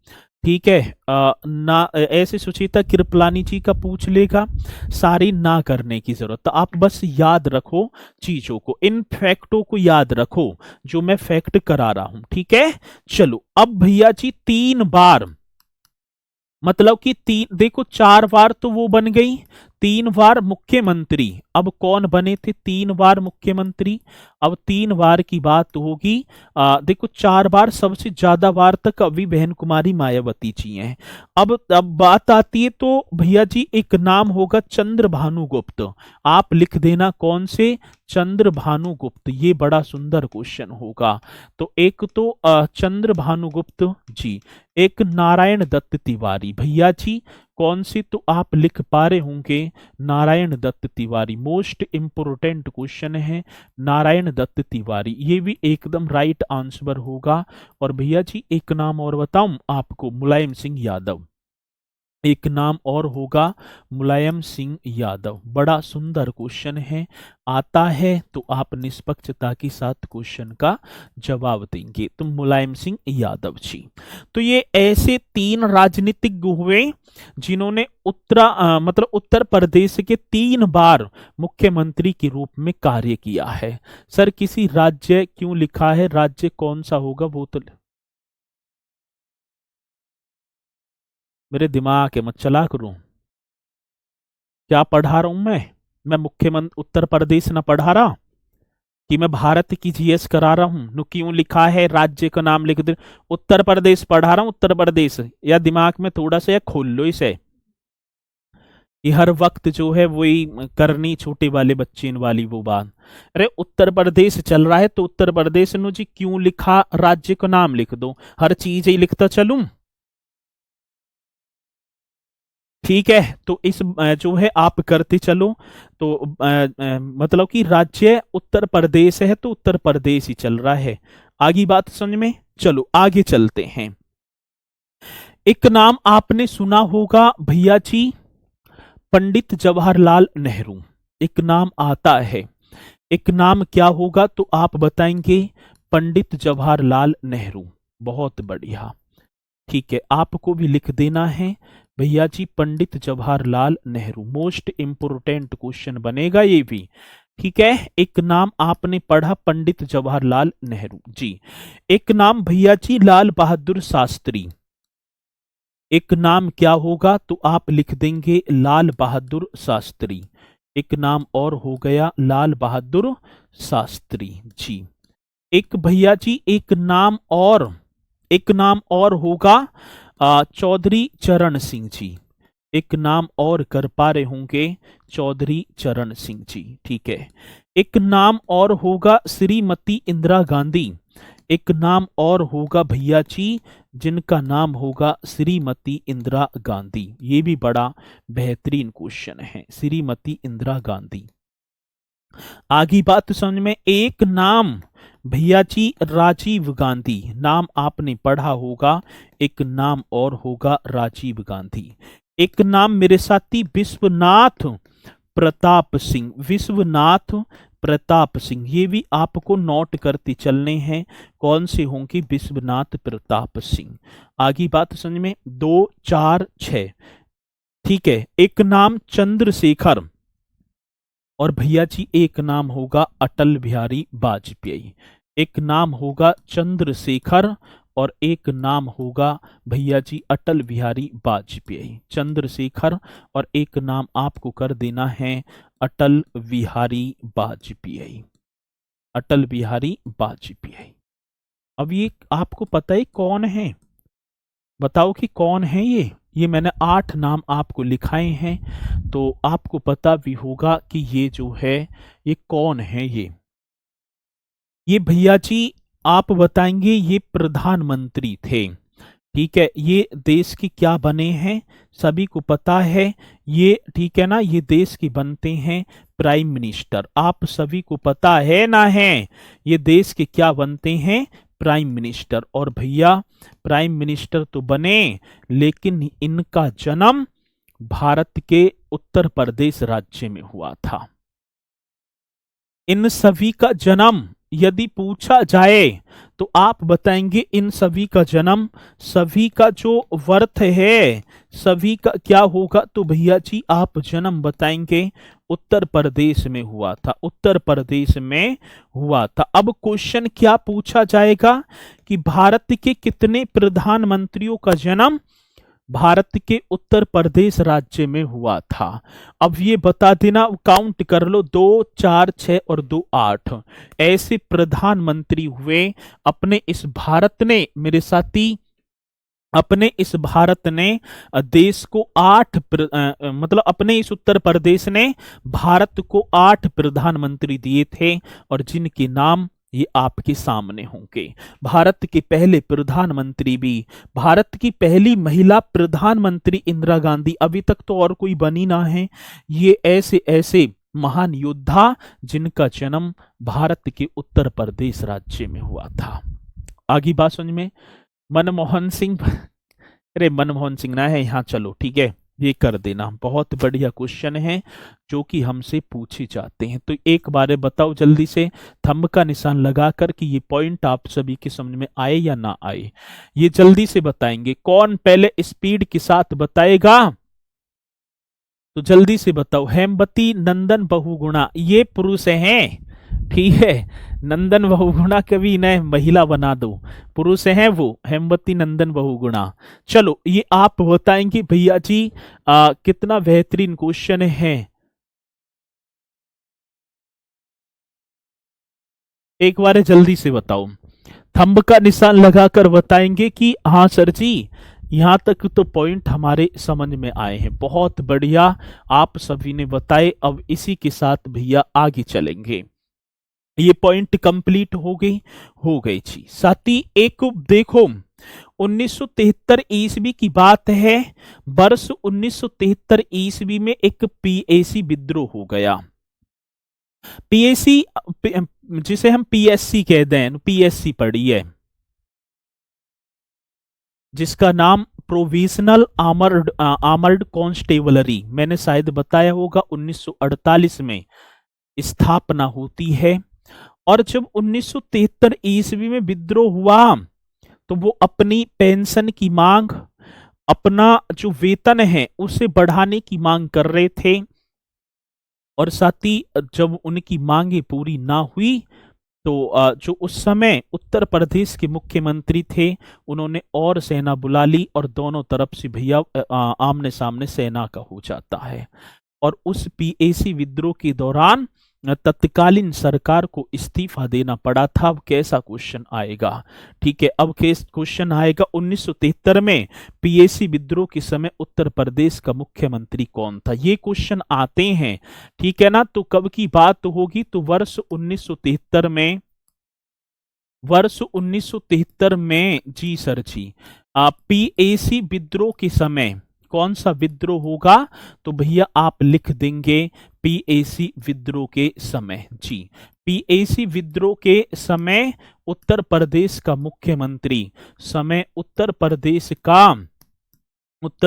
ठीक है, ना ऐसे सुचिता कृपलानी जी का पूछ लेगा, सारी ना करने की जरूरत। तो आप बस याद रखो चीजों को, इन फैक्टों को याद रखो जो मैं फैक्ट करा रहा हूं। ठीक है, चलो अब भैया जी 3 बार, मतलब कि 3, देखो 4 बार तो वो बन गई, 3 बार मुख्यमंत्री। अब कौन बने थे 3 बार मुख्यमंत्री? अब 3 बार की बात होगी। देखो 4 बार, सबसे ज्यादा बार तक अभी बहन कुमारी मायावती जी हैं। अब बात आती है तो भैया जी एक नाम होगा चंद्र भानुगुप्त। आप लिख देना कौन से, चंद्र भानुगुप्त। ये बड़ा सुंदर क्वेश्चन होगा। तो एक तो चंद्र भानुगुप्त जी, एक नारायण दत्त तिवारी। भैया जी कौन सी, तो आप लिख पा रहे होंगे Narayan Dutt Tiwari. Most important question है, नारायण दत्त तिवारी, ये भी एकदम राइट आंसर होगा। और भैया जी एक नाम और बताऊं आपको, मुलायम सिंह यादव। एक नाम और होगा मुलायम सिंह यादव। बड़ा सुंदर क्वेश्चन है, आता है तो आप निष्पक्षता के साथ क्वेश्चन का जवाब देंगे। तो मुलायम सिंह यादव जी। तो ये ऐसे 3 राजनीतिज्ञ हुए जिन्होंने मतलब उत्तर प्रदेश के 3 बार मुख्यमंत्री के रूप में कार्य किया है। सर किसी राज्य क्यों लिखा है, राज्य कौन सा होगा वो तो मेरे दिमाग के मत चला करूं। क्या पढ़ा रहा हूं मैं मुख्यमंत्री उत्तर प्रदेश ना पढ़ा रहा कि मैं भारत की जीएस करा रहा हूं? नु क्यों लिखा है, राज्य का नाम लिख दे, उत्तर प्रदेश पढ़ा रहा हूं, उत्तर प्रदेश। या दिमाग में थोड़ा सा या खोल लो इसे, ये हर वक्त जो है वही करनी छोटे वाले बच्चे वाली वो बात। अरे उत्तर प्रदेश चल रहा है तो उत्तर प्रदेश नु जी क्यों लिखा, राज्य का नाम लिख दो, हर चीज ही लिखता चलूं। ठीक है, तो इस जो है आप करते चलो। तो मतलब कि राज्य उत्तर प्रदेश है तो उत्तर प्रदेश ही चल रहा है। आगे बात समझ में। चलो आगे चलते हैं। एक नाम आपने सुना होगा भैया जी, पंडित जवाहरलाल नेहरू। एक नाम आता है, एक नाम क्या होगा तो आप बताएंगे पंडित जवाहरलाल नेहरू। बहुत बढ़िया। ठीक है, आपको भी लिख देना है भैया जी Pandit Jawaharlal Nehru. Most important question बनेगा ये भी। ठीक है। एक नाम आपने पढ़ा पंडित जवाहरलाल नेहरू जी। एक नाम भैया जी लाल बहादुर शास्त्री। एक नाम क्या होगा तो आप लिख देंगे लाल बहादुर शास्त्री। एक नाम और हो गया लाल बहादुर शास्त्री जी। एक भैया जी एक नाम और होगा चौधरी चरण सिंह जी। एक नाम और कर पा रहे होंगे चौधरी चरण सिंह जी। ठीक है। एक नाम और होगा श्रीमती इंदिरा गांधी। एक नाम और होगा भैया जी जिनका नाम होगा श्रीमती इंदिरा गांधी। ये भी बड़ा बेहतरीन क्वेश्चन है, श्रीमती इंदिरा गांधी। आगे बात समझ में। एक नाम भैया जी राजीव गांधी, नाम आपने पढ़ा होगा। एक नाम और होगा राजीव गांधी। एक नाम मेरे साथी विश्वनाथ प्रताप सिंह, विश्वनाथ प्रताप सिंह। ये भी आपको नोट करते चलने हैं कौन से होंगे, विश्वनाथ प्रताप सिंह। आगे बात समझ में। 2 4 6। ठीक है। एक नाम चंद्रशेखर और भैया जी एक नाम होगा अटल बिहारी वाजपेयी। एक नाम होगा चंद्रशेखर और एक नाम होगा भैया जी अटल बिहारी वाजपेयी। चंद्रशेखर और एक नाम आपको कर देना है अटल बिहारी वाजपेयी। अटल बिहारी वाजपेयी। अब ये आपको पता है कौन है, बताओ कि कौन है ये मैंने 8 नाम आपको लिखाए हैं, तो आपको पता भी होगा कि ये जो है ये कौन है। ये भैया जी आप बताएंगे ये प्रधानमंत्री थे। ठीक है। ये देश के क्या बने हैं सभी को पता है ये, ठीक है ना। ये देश के बनते हैं प्राइम मिनिस्टर। आप सभी को पता है ना है ये देश के क्या बनते हैं, प्राइम मिनिस्टर। और भैया प्राइम मिनिस्टर तो बने लेकिन इनका जन्म भारत के उत्तर प्रदेश राज्य में हुआ था। इन सभी का जन्म यदि पूछा जाए तो आप बताएंगे इन सभी का जन्म, सभी का जो वर्थ है सभी का क्या होगा, तो भैया जी आप जन्म बताएंगे उत्तर प्रदेश में हुआ था। उत्तर प्रदेश में हुआ था। अब क्वेश्चन क्या पूछा जाएगा कि भारत के कितने प्रधानमंत्रियों का जन्म भारत के उत्तर प्रदेश राज्य में हुआ था। अब ये बता देना, काउंट कर लो, 2 4 6 और 2 8 ऐसे प्रधानमंत्री हुए अपने इस भारत ने, मेरे साथी अपने इस भारत ने देश को 8 मतलब अपने इस उत्तर प्रदेश ने भारत को 8 प्रधानमंत्री दिए थे और जिनके नाम ये आपके सामने होंगे। भारत के पहले प्रधानमंत्री भी, भारत की पहली महिला प्रधानमंत्री इंदिरा गांधी, अभी तक तो और कोई बनी ना है। ये ऐसे ऐसे महान योद्धा जिनका जन्म भारत के उत्तर प्रदेश राज्य में हुआ था। आगे बात समझ में। मनमोहन सिंह, अरे मनमोहन सिंह ना है यहाँ, चलो ठीक है ये कर देना। बहुत बढ़िया क्वेश्चन है जो कि हमसे पूछे जाते हैं। तो एक बार बताओ जल्दी से थंब का निशान लगाकर कि ये पॉइंट आप सभी के समझ में आए या ना आए, ये जल्दी से बताएंगे। कौन पहले स्पीड के साथ बताएगा तो जल्दी से बताओ। हेमवती नंदन बहुगुणा ये पुरुष हैं, ठीक है। नंदन बहुगुणा कभी इन्हें महिला बना दो, पुरुष हैं वो, हेमवती नंदन बहुगुणा। चलो ये आप बताएंगे भैया जी कितना बेहतरीन क्वेश्चन है। एक बार जल्दी से बताओ, थंब का निशान लगाकर बताएंगे कि हाँ सर जी यहां तक तो पॉइंट हमारे समझ में आए हैं। बहुत बढ़िया आप सभी ने बताए। अब इसी के साथ भैया आगे चलेंगे। ये पॉइंट कंप्लीट हो गई जी। साथी एक देखो 1973 ईस्वी की बात है। वर्ष 1973 ईस्वी में एक पीएसी विद्रोह हो गया। पीएसी जिसे हम पीएससी कहते हैं, पीएससी पढ़ी है, जिसका नाम प्रोविजनल आर्मर्ड कॉन्स्टेबलरी, मैंने शायद बताया होगा 1948 में स्थापना होती है। और जब 1973 ईस्वी में विद्रोह हुआ तो वो अपनी पेंशन की मांग, अपना जो वेतन है उसे बढ़ाने की मांग कर रहे थे। और साथ ही जब उनकी मांगे पूरी ना हुई तो जो उस समय उत्तर प्रदेश के मुख्यमंत्री थे, उन्होंने और सेना बुला ली और दोनों तरफ से भैया आमने सामने सेना का हो जाता है। और उस पीएसी विद्रोह के दौरान तत्कालीन सरकार को इस्तीफा देना पड़ा था। अब कैसा क्वेश्चन आएगा? ठीक है, अब क्वेश्चन आएगा 1973 में पीएसी विद्रोह के समय उत्तर प्रदेश का मुख्यमंत्री कौन था? ये क्वेश्चन आते हैं, ठीक है ना। तो कब की बात होगी? तो वर्ष 1973 में, वर्ष 1973 में जी सर जी। पीएसी विद्रोह के समय कौन सा विद्रोह होगा? तो भैया आप लिख देंगे पीएसी विद्रोह के समय जी। पीएसी विद्रोह के समय उत्तर प्रदेश का मुख्यमंत्री, समय उत्तर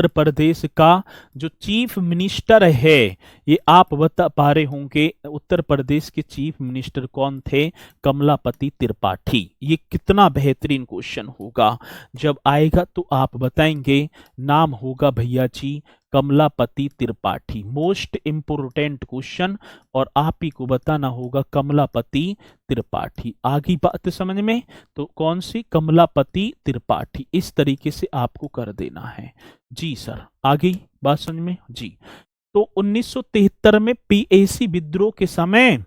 प्रदेश का जो चीफ मिनिस्टर है, ये आप बता पा रहे होंगे, उत्तर प्रदेश के चीफ मिनिस्टर कौन थे? कमलापति त्रिपाठी। ये कितना बेहतरीन क्वेश्चन होगा, जब आएगा तो आप बताएंगे। नाम होगा भैया जी Kamlapati Tripathi. Most important question, और आप ही को बताना होगा कमलापति त्रिपाठी। आगे बात समझ में? तो कौन सी? कमलापति त्रिपाठी। इस तरीके से आपको कर देना है जी सर। आगे बात समझ में जी। तो 1973 में पीएसी विद्रोह के समय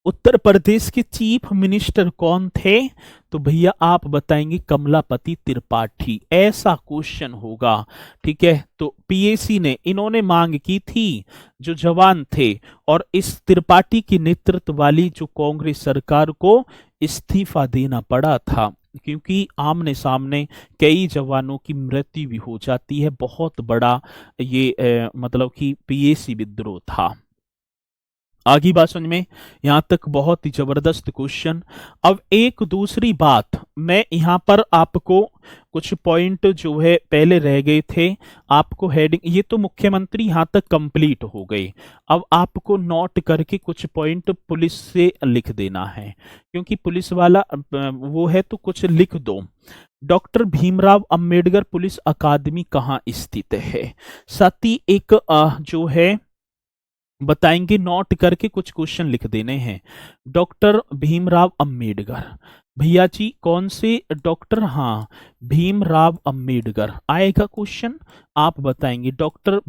उत्तर प्रदेश के चीफ मिनिस्टर कौन थे? तो भैया आप बताएंगे कमलापति त्रिपाठी। ऐसा क्वेश्चन होगा, ठीक है। तो पीएसी ने, इन्होंने मांग की थी, जो जवान थे, और इस त्रिपाठी की नेतृत्व वाली जो कांग्रेस सरकार को इस्तीफा देना पड़ा था, क्योंकि आमने सामने कई जवानों की मृत्यु भी हो जाती है। बहुत बड़ा ये मतलब कि पीएसी विद्रोह था। आगे बात समझ में? यहां तक बहुत ही जबरदस्त क्वेश्चन। अब एक दूसरी बात, मैं यहां पर आपको कुछ पॉइंट जो है पहले रह गए थे, आपको हेडिंग, ये तो मुख्यमंत्री यहां तक कंप्लीट हो गई। अब आपको नोट करके कुछ पॉइंट पुलिस से लिख देना है, क्योंकि पुलिस वाला वो है, तो कुछ लिख दो। डॉक्टर भीमराव अंबेडकर पुलिस अकादमी कहाँ स्थित है? साथ ही एक जो है बताएंगे, नोट करके कुछ क्वेश्चन लिख देने हैं। डॉक्टर भीमराव अंबेडकर, भैया जी कौन से डॉक्टर? हाँ, भीमराव अंबेडकर आएगा क्वेश्चन, आप बताएंगे। डॉक्टर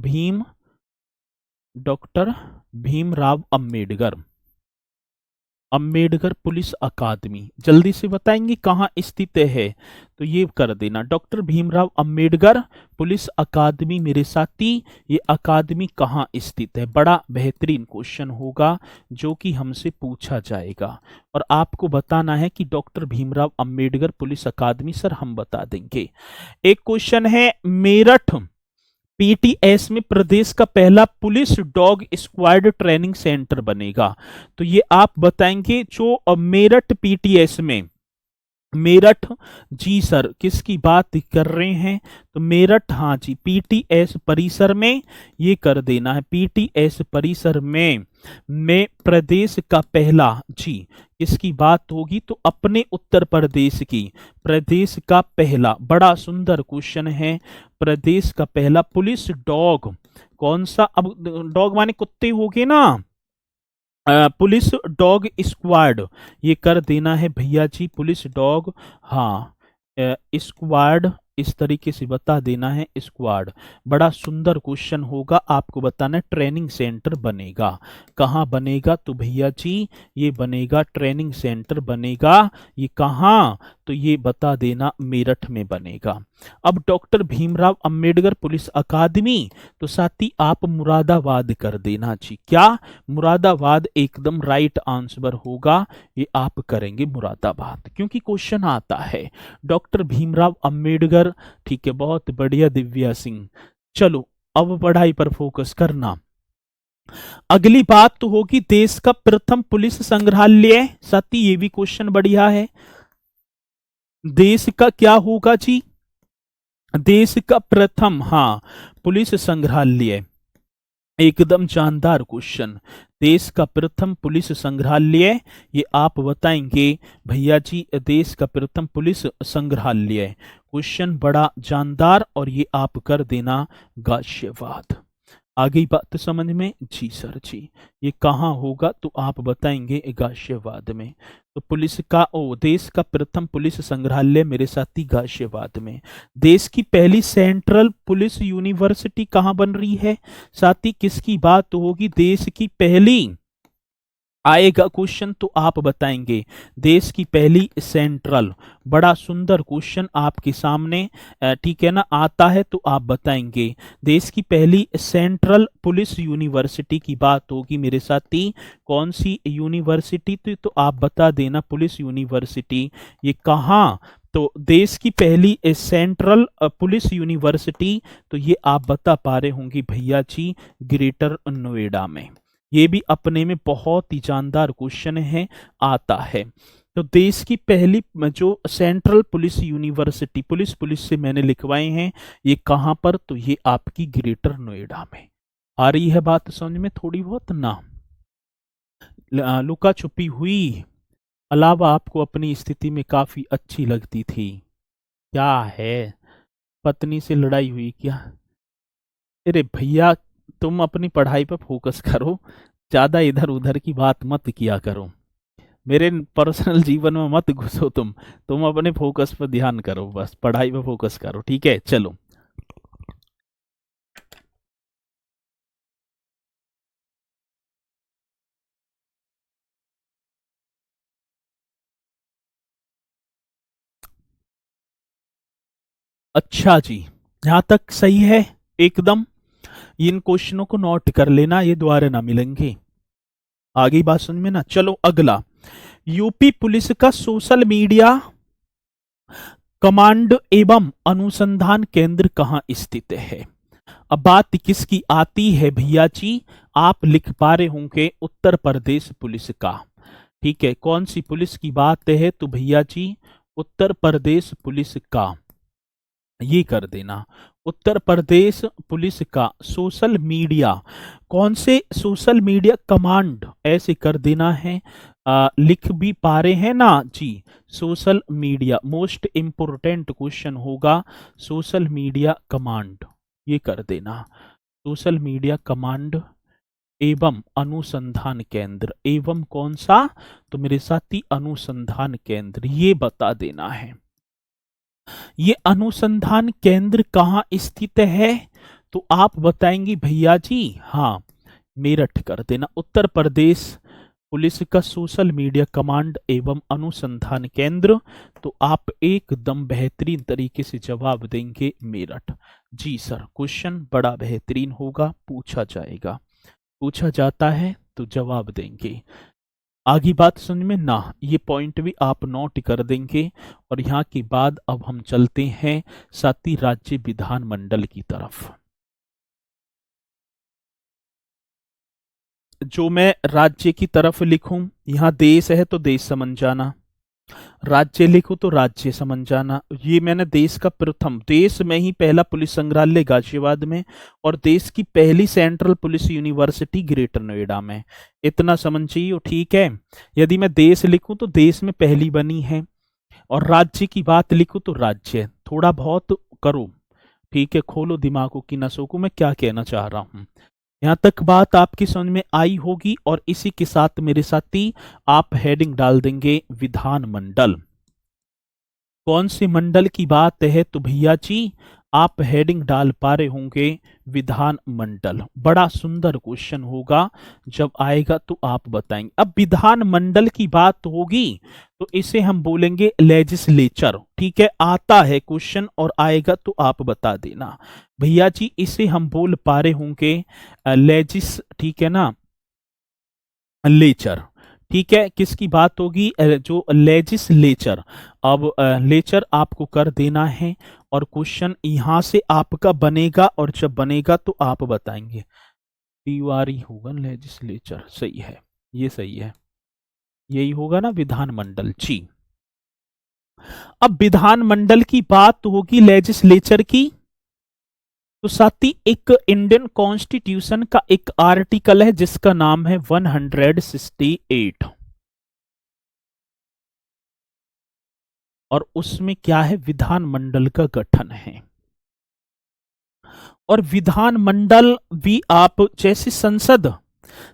भीमराव अंबेडकर पुलिस अकादमी, जल्दी से बताएंगे कहाँ स्थित है? तो ये कर देना, डॉक्टर भीमराव अंबेडकर पुलिस अकादमी। मेरे साथी, ये अकादमी कहाँ स्थित है? बड़ा बेहतरीन क्वेश्चन होगा, जो कि हमसे पूछा जाएगा, और आपको बताना है कि डॉक्टर भीमराव अंबेडकर पुलिस अकादमी। सर हम बता देंगे। एक क्वेश्चन है, मेरठ पीटीएस में प्रदेश का पहला police dog squad training centre बनेगा। तो ये आप बताएंगे, जो मेरठ पीटीएस में, मेरठ जी सर किसकी बात कर रहे हैं? तो मेरठ, हाँ जी, पीटीएस परिसर में, ये कर देना है पीटीएस परिसर में प्रदेश का पहला, जी किसकी बात होगी? तो अपने उत्तर प्रदेश की, प्रदेश का पहला। बड़ा सुंदर क्वेश्चन है। प्रदेश का पहला पुलिस डॉग कौन सा? अब डॉग माने कुत्ते हो गए ना, पुलिस डॉग स्क्वाड, ये कर देना है भैया जी, पुलिस डॉग, हाँ स्क्वाड, इस तरीके से बता देना है स्क्वाड। बड़ा सुंदर क्वेश्चन होगा, आपको बताना है ट्रेनिंग सेंटर बनेगा। कहाँ बनेगा? तो भैया जी ये बनेगा, ट्रेनिंग सेंटर बनेगा, ये कहाँ? तो ये बता देना, मेरठ में बनेगा। अब डॉक्टर भीमराव अंबेडकर पुलिस अकादमी, तो साथ ही आप मुरादाबाद कर देना जी। क्या? मुरादाबाद एकदम राइट आंसर होगा, ये आप करेंगे मुरादाबाद, क्योंकि क्वेश्चन आता है डॉक्टर भीमराव अंबेडकर। ठीक है, बहुत बढ़िया दिव्या सिंह। चलो अब पढ़ाई पर फोकस करना। अगली बात तो होगी देश का प्रथम पुलिस संग्रहालय। साथ ही ये भी क्वेश्चन बढ़िया है, देश का क्या होगा जी? देश का प्रथम, हाँ, पुलिस संग्रहालय। एकदम जानदार क्वेश्चन, देश का प्रथम पुलिस संग्रहालय, ये आप बताएंगे भैया जी, देश का प्रथम पुलिस संग्रहालय। क्वेश्चन बड़ा जानदार, और ये आप कर देना गाजियाबाद। आ गई बात समझ में? जी सर जी। ये कहाँ होगा तो आप बताएंगे गाजियाबाद में। तो देश का प्रथम पुलिस संग्रहालय मेरे साथी गाजियाबाद में। देश की पहली सेंट्रल पुलिस यूनिवर्सिटी कहाँ बन रही है साथी? किसकी बात होगी? देश की पहली आएगा क्वेश्चन तो आप बताएंगे देश की पहली सेंट्रल। बड़ा सुंदर क्वेश्चन आपके सामने ठीक है ना आता है तो आप बताएंगे देश की पहली सेंट्रल पुलिस यूनिवर्सिटी की बात होगी मेरे साथी। कौन सी यूनिवर्सिटी? तो आप बता देना पुलिस यूनिवर्सिटी ये कहाँ। तो देश की पहली सेंट्रल पुलिस यूनिवर्सिटी तो ये आप बता पा रहे होंगे भैया जी ग्रेटर नोएडा में। ये भी अपने में बहुत ही जानदार क्वेश्चन है आता है। तो देश की पहली जो सेंट्रल पुलिस यूनिवर्सिटी पुलिस से मैंने लिखवाए हैं ये कहां पर? तो ये आपकी ग्रेटर नोएडा में। आ रही है बात समझ में थोड़ी बहुत ना? लुका छुपी हुई अलावा आपको अपनी स्थिति में काफी अच्छी लगती थी। क्या है? पत्नी से लड़ाई हुई क्या? अरे भैया तुम अपनी पढ़ाई पर फोकस करो, ज्यादा इधर उधर की बात मत किया करो, मेरे पर्सनल जीवन में मत घुसो तुम अपने फोकस पर ध्यान करो, बस पढ़ाई पर फोकस करो, ठीक है? चलो अच्छा जी, यहां तक सही है एकदम। इन क्वेश्चनों को नोट कर लेना, ये दोबारा ना मिलेंगे। आगे बात समझ में ना? चलो अगला, यूपी पुलिस का सोशल मीडिया कमांड एवं अनुसंधान केंद्र कहाँ स्थित है? अब बात किसकी आती है भैया जी? आप लिख पा रहे होंगे उत्तर प्रदेश पुलिस का। ठीक है, कौन सी पुलिस की बात है? तो भैया जी उत्तर प्रदेश पुलिस का ये कर देना। उत्तर प्रदेश पुलिस का सोशल मीडिया, कौन से सोशल मीडिया कमांड ऐसे कर देना है। लिख भी पा रहे हैं ना जी? Social media most important question होगा, सोशल मीडिया कमांड ये कर देना। सोशल मीडिया कमांड एवं अनुसंधान केंद्र, एवं कौन सा? तो मेरे साथी अनुसंधान केंद्र ये बता देना है। ये अनुसंधान केंद्र कहाँ स्थित है? तो आप बताएंगे भैया जी हाँ मेरठ कर देना। उत्तर प्रदेश पुलिस का सोशल मीडिया कमांड एवं अनुसंधान केंद्र, तो आप एकदम बेहतरीन तरीके से जवाब देंगे मेरठ। जी सर, क्वेश्चन बड़ा बेहतरीन होगा, पूछा जाएगा, पूछा जाता है तो जवाब देंगे। आगे बात समझ में ना? ये पॉइंट भी आप नोट कर देंगे। और यहाँ के बाद अब हम चलते हैं साथी राज्य विधानमंडल की तरफ। जो मैं राज्य की तरफ लिखूं, यहाँ देश है तो देश समझ जाना, राज्य लिखो तो राज्य समझ जाना। ये मैंने देश का प्रथम, देश में ही पहला पुलिस संग्रहालय गाजियाबाद में, और देश की पहली central police university greater Noida में, इतना समझ चाहिए, ठीक है? यदि मैं देश लिखूं तो देश में पहली बनी है, और राज्य की बात लिखूं तो राज्य। थोड़ा बहुत करो, ठीक है? खोलो दिमागों की नसों को, मैं क्या कहना चाह रहा हूं। यहां तक बात आपकी समझ में आई होगी। और इसी के साथ मेरे साथी आप हेडिंग डाल देंगे विधानमंडल। कौन से मंडल की बात है? तो भैया जी आप हेडिंग डाल पा रहे होंगे विधान मंडल। बड़ा सुंदर क्वेश्चन होगा, जब आएगा तो आप बताएंगे। अब विधान मंडल की बात होगी तो इसे हम बोलेंगे लेजिस्लेचर, ठीक है? आता है क्वेश्चन और आएगा तो आप बता देना भैया जी। इसे हम बोल पा रहे होंगे लेजिस, ठीक है ना? लेचर, ठीक है? किसकी बात होगी? जो लेजिस्लेचर। अब लेचर आपको कर देना है, और क्वेश्चन यहां से आपका बनेगा, और जब बनेगा तो आप बताएंगे। TURE होगा लेजिस्लेचर, सही है, ये सही है, यही होगा ना विधानमंडल जी। अब विधानमंडल की बात होगी लेजिस्लेचर की, तो साथी एक इंडियन कॉन्स्टिट्यूशन का एक आर्टिकल है जिसका नाम है 168, और उसमें क्या है? विधानमंडल का गठन है। और विधानमंडल भी आप जैसे संसद,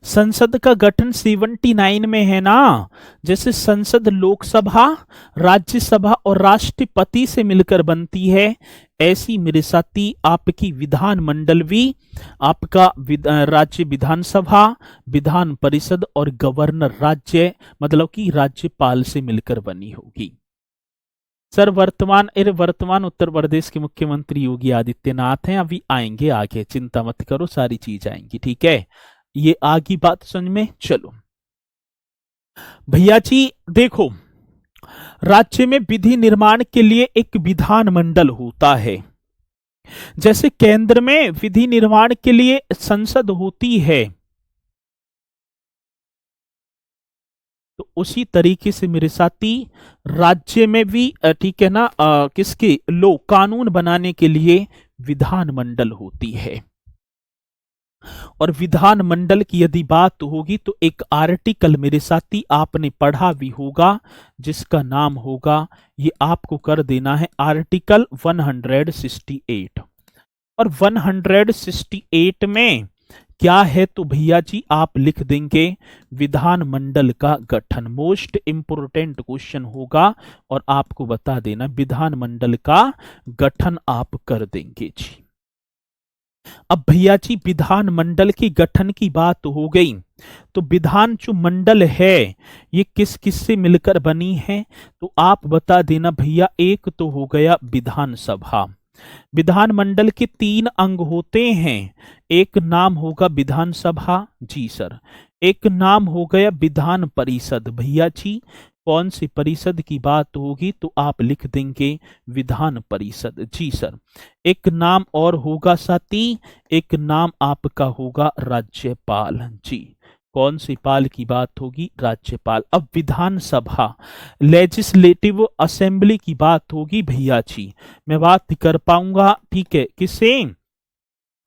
संसद का गठन 79 में है ना, जैसे संसद लोकसभा, राज्यसभा और राष्ट्रपति से मिलकर बनती है, ऐसी मेरे साथी आपकी विधानमंडल भी आपका राज्य विधानसभा, विधान परिषद और गवर्नर राज्य मतलब कि राज्यपाल से मिलकर बनी होगी। सर वर्तमान उत्तर प्रदेश के मुख्यमंत्री योगी आदित्यनाथ हैं, अभी आएंगे आगे, चिंता मत करो, सारी चीज आएंगी, ठीक है। ये आगे बात समझ में। चलो भैया जी देखो, राज्य में विधि निर्माण के लिए एक विधानमंडल होता है, जैसे केंद्र में विधि निर्माण के लिए संसद होती है, तो उसी तरीके से मेरे साथी राज्य में भी ठीक है ना, किसके लो कानून बनाने के लिए विधानमंडल होती है। और विधानमंडल की यदि बात होगी तो एक आर्टिकल मेरे साथी आपने पढ़ा भी होगा, जिसका नाम होगा, ये आपको कर देना है, आर्टिकल 168। और 168 में क्या है तो भैया जी आप लिख देंगे विधानमंडल का गठन। मोस्ट इंपोर्टेंट क्वेश्चन होगा और आपको बता देना विधानमंडल का गठन आप कर देंगे जी। अब भैया जी विधानमंडल के गठन की बात हो गई, तो विधान जो मंडल है ये किस किस से मिलकर बनी है, तो आप बता देना भैया। एक तो हो गया विधानसभा, विधानमंडल के 3 अंग होते हैं, एक नाम होगा विधानसभा जी सर, एक नाम हो गया विधान परिषद। भैया जी कौन सी परिषद की बात होगी तो आप लिख देंगे विधान परिषद जी सर। एक नाम और होगा साथी, एक नाम आपका होगा राज्यपाल जी। कौन सी पाल की बात होगी, राज्यपाल। अब विधानसभा लेजिस्लेटिव असेंबली की बात होगी भैया जी, मैं बात कर पाऊंगा ठीक है किसे,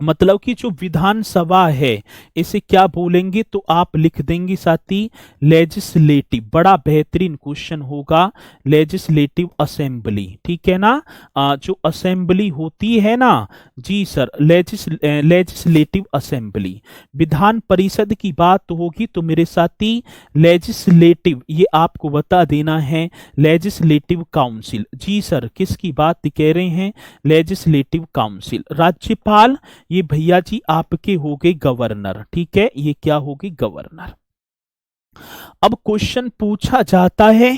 मतलब कि जो विधानसभा है इसे क्या बोलेंगे तो आप लिख देंगे साथी लेजिस्लेटिव। बड़ा बेहतरीन क्वेश्चन होगा, लेजिस्लेटिव असेंबली, ठीक है ना। जो असेंबली होती है ना जी sir, legislative assembly. Vidhan Parishad की बात होगी तो मेरे साथी लेजिस्लेटिव, ये आपको बता देना है लेजिस्लेटिव काउंसिल जी सर। किसकी बात कह रहे हैं, लेजिस्लेटिव काउंसिल। राज्यपाल ये भैया जी आपके हो गए गवर्नर, ठीक है, ये क्या होगी गवर्नर। अब क्वेश्चन पूछा जाता है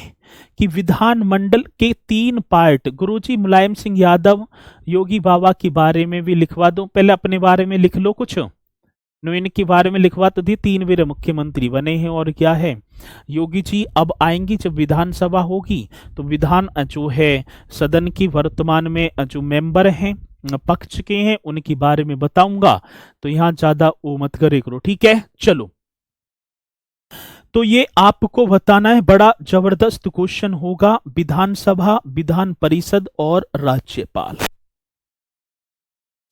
कि विधानमंडल के 3 पार्ट, गुरुजी मुलायम सिंह यादव योगी बाबा के बारे में भी लिखवा दो, पहले अपने बारे में लिख लो कुछ, इनके बारे में लिखवा तो दी, 3 बार मुख्यमंत्री बने हैं। और क्या है योगी जी अब आएंगी जब विधानसभा होगी तो विधान जो है सदन की वर्तमान में जो मेंबर हैं पक्ष के हैं उनके बारे में बताऊंगा, तो यहां ज्यादा वो मत करे करो, ठीक है। चलो तो ये आपको बताना है, बड़ा जबरदस्त क्वेश्चन होगा, विधानसभा, विधान परिषद और राज्यपाल।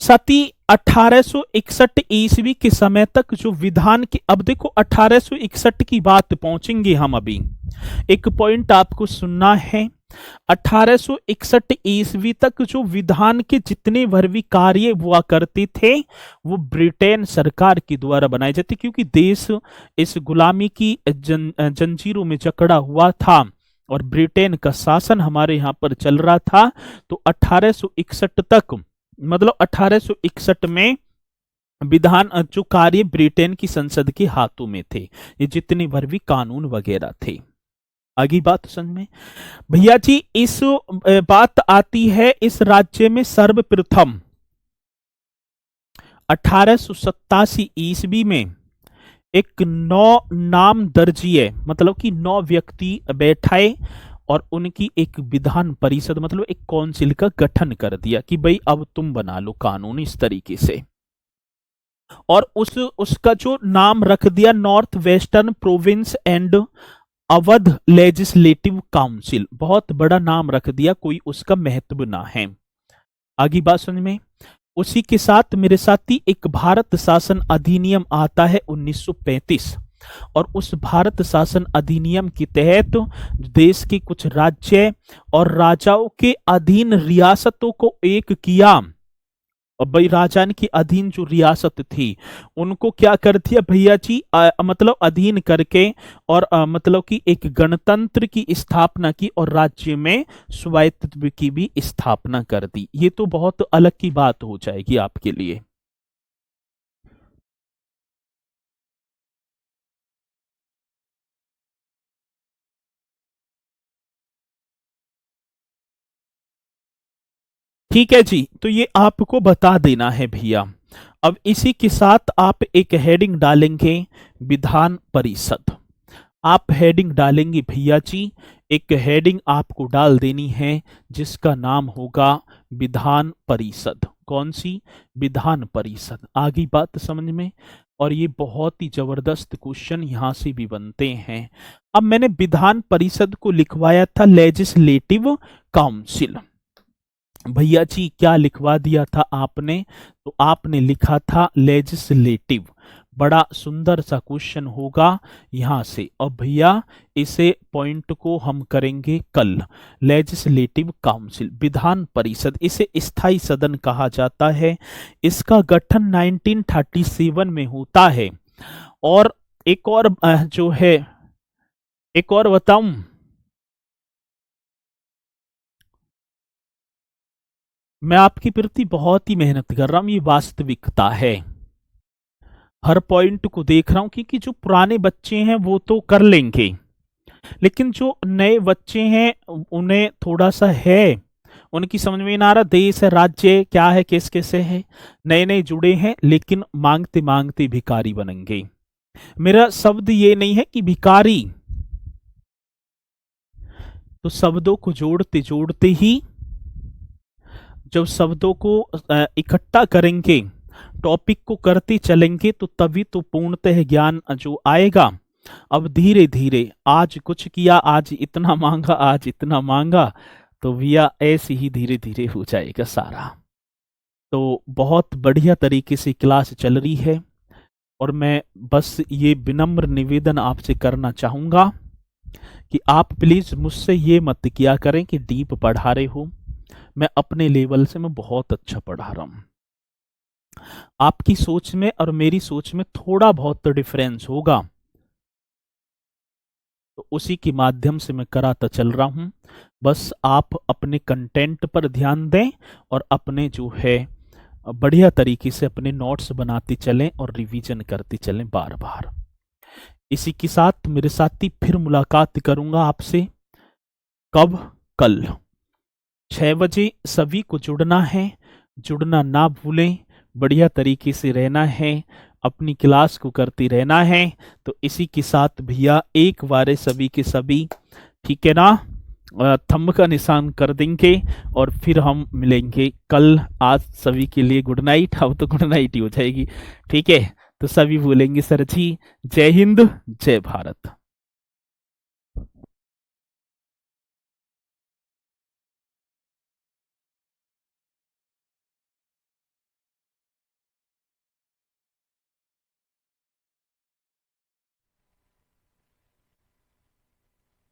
साथी 1861 ईस्वी के समय तक जो विधान की, अब देखो 1861 की बात पहुंचेंगे हम, अभी एक पॉइंट आपको सुनना है। 1861 ईस्वी तक जो विधान के जितने भर भी कार्य हुआ करते थे वो ब्रिटेन सरकार के द्वारा बनाए जाते, क्योंकि देश इस गुलामी की जंजीरों में जकड़ा हुआ था और ब्रिटेन का शासन हमारे यहाँ पर चल रहा था। तो 1861 तक, मतलब 1861 में विधान जो कार्य ब्रिटेन की संसद के हाथों में थे, ये जितने भर भी कानून वगैरह थे। आगे बात समझ में भैया जी, इस बात आती है इस राज्य में सर्वप्रथम 1887 ईस्वी में एक 9 नाम दर्जीय, मतलब कि 9 व्यक्ति बैठाए और उनकी एक विधान परिषद, मतलब एक काउंसिल का गठन कर दिया कि भाई अब तुम बना लो कानून इस तरीके से। और उसका जो नाम रख दिया north western province and Awadh legislative council, बहुत बड़ा नाम रख दिया, कोई उसका महत्व ना है। आगे बात समझ में। उसी के साथ मेरे साथी एक भारत शासन अधिनियम आता है 1935, और उस भारत शासन अधिनियम के तहत देश के कुछ राज्य और राजाओं के अधीन रियासतों को एक किया और भाई राजान की अधीन जो रियासत थी उनको क्या कर दिया भैया जी, मतलब अधीन करके और मतलब कि एक गणतंत्र की स्थापना की और राज्य में स्वायत्तत्व की भी स्थापना कर दी। ये तो बहुत अलग की बात हो जाएगी आपके लिए। ठीक है जी, तो ये आपको बता देना है भैया। अब इसी के साथ आप एक हेडिंग डालेंगे, विधान परिषद। आप हेडिंग डालेंगे भैया जी, एक हेडिंग आपको डाल देनी है जिसका नाम होगा विधान परिषद। कौन सी? विधान परिषद। आगे बात समझ में? और ये बहुत ही जबरदस्त क्वेश्चन यहां से भी बनते हैं। अब मैंने विधान परिषद को लिखवाया था लेजिस्लेटिव काउंसिल। भैया जी क्या लिखवा दिया था आपने? तो आपने लिखा था लेजिस्लेटिव। बड़ा सुंदर सा क्वेश्चन होगा यहां से। और भैया इसे पॉइंट को हम करेंगे कल। लेजिस्लेटिव काउंसिल, विधान परिषद, इसे स्थायी सदन कहा जाता है। इसका गठन 1937 में होता है। और एक और जो है, एक और बताऊं, मैं आपके प्रति बहुत ही मेहनत कर रहा हूं, ये वास्तविकता है। हर पॉइंट को देख रहा हूं क्योंकि जो पुराने बच्चे हैं वो तो कर लेंगे, लेकिन जो नए बच्चे हैं उन्हें थोड़ा सा है, उनकी समझ में ना आ रहा देश है राज्य क्या है किस कैसे है। नए नए जुड़े हैं लेकिन मांगते मांगते भिखारी बनेंगे। मेरा शब्द ये नहीं है कि भिखारी, तो शब्दों को जोड़ते जोड़ते ही जब शब्दों को इकट्ठा करेंगे, टॉपिक को करते चलेंगे, तो तभी तो पूर्णतः ज्ञान जो आएगा। अब धीरे धीरे आज कुछ किया, आज इतना मांगा, आज इतना मांगा, तो भैया ऐसे ही धीरे धीरे हो जाएगा सारा। तो बहुत बढ़िया तरीके से क्लास चल रही है और मैं बस ये विनम्र निवेदन आपसे करना चाहूंगा कि आप प्लीज मुझसे ये मत किया करें कि डीप पढ़ा रहे हो। मैं अपने लेवल से मैं बहुत अच्छा पढ़ा रहा हूं। आपकी सोच में और मेरी सोच में थोड़ा बहुत तो डिफरेंस होगा, तो उसी के माध्यम से मैं कराता चल रहा हूं। बस आप अपने कंटेंट पर ध्यान दें और अपने जो है बढ़िया तरीके से अपने नोट्स बनाते चलें और रिवीजन करते चलें बार बार। इसी के साथ मेरे साथी फिर मुलाकात करूंगा आपसे। कब? कल 6 बजे। सभी को जुड़ना है, जुड़ना ना भूलें, बढ़िया तरीके से रहना है, अपनी क्लास को करते रहना है। तो इसी के साथ भैया एक बार सभी के सभी, ठीक है ना, थंब का निशान कर देंगे और फिर हम मिलेंगे कल। आज सभी के लिए गुड नाइट। अब तो गुड नाइट ही हो जाएगी, ठीक है। तो सभी बोलेंगे सर जी जय हिंद जय भारत।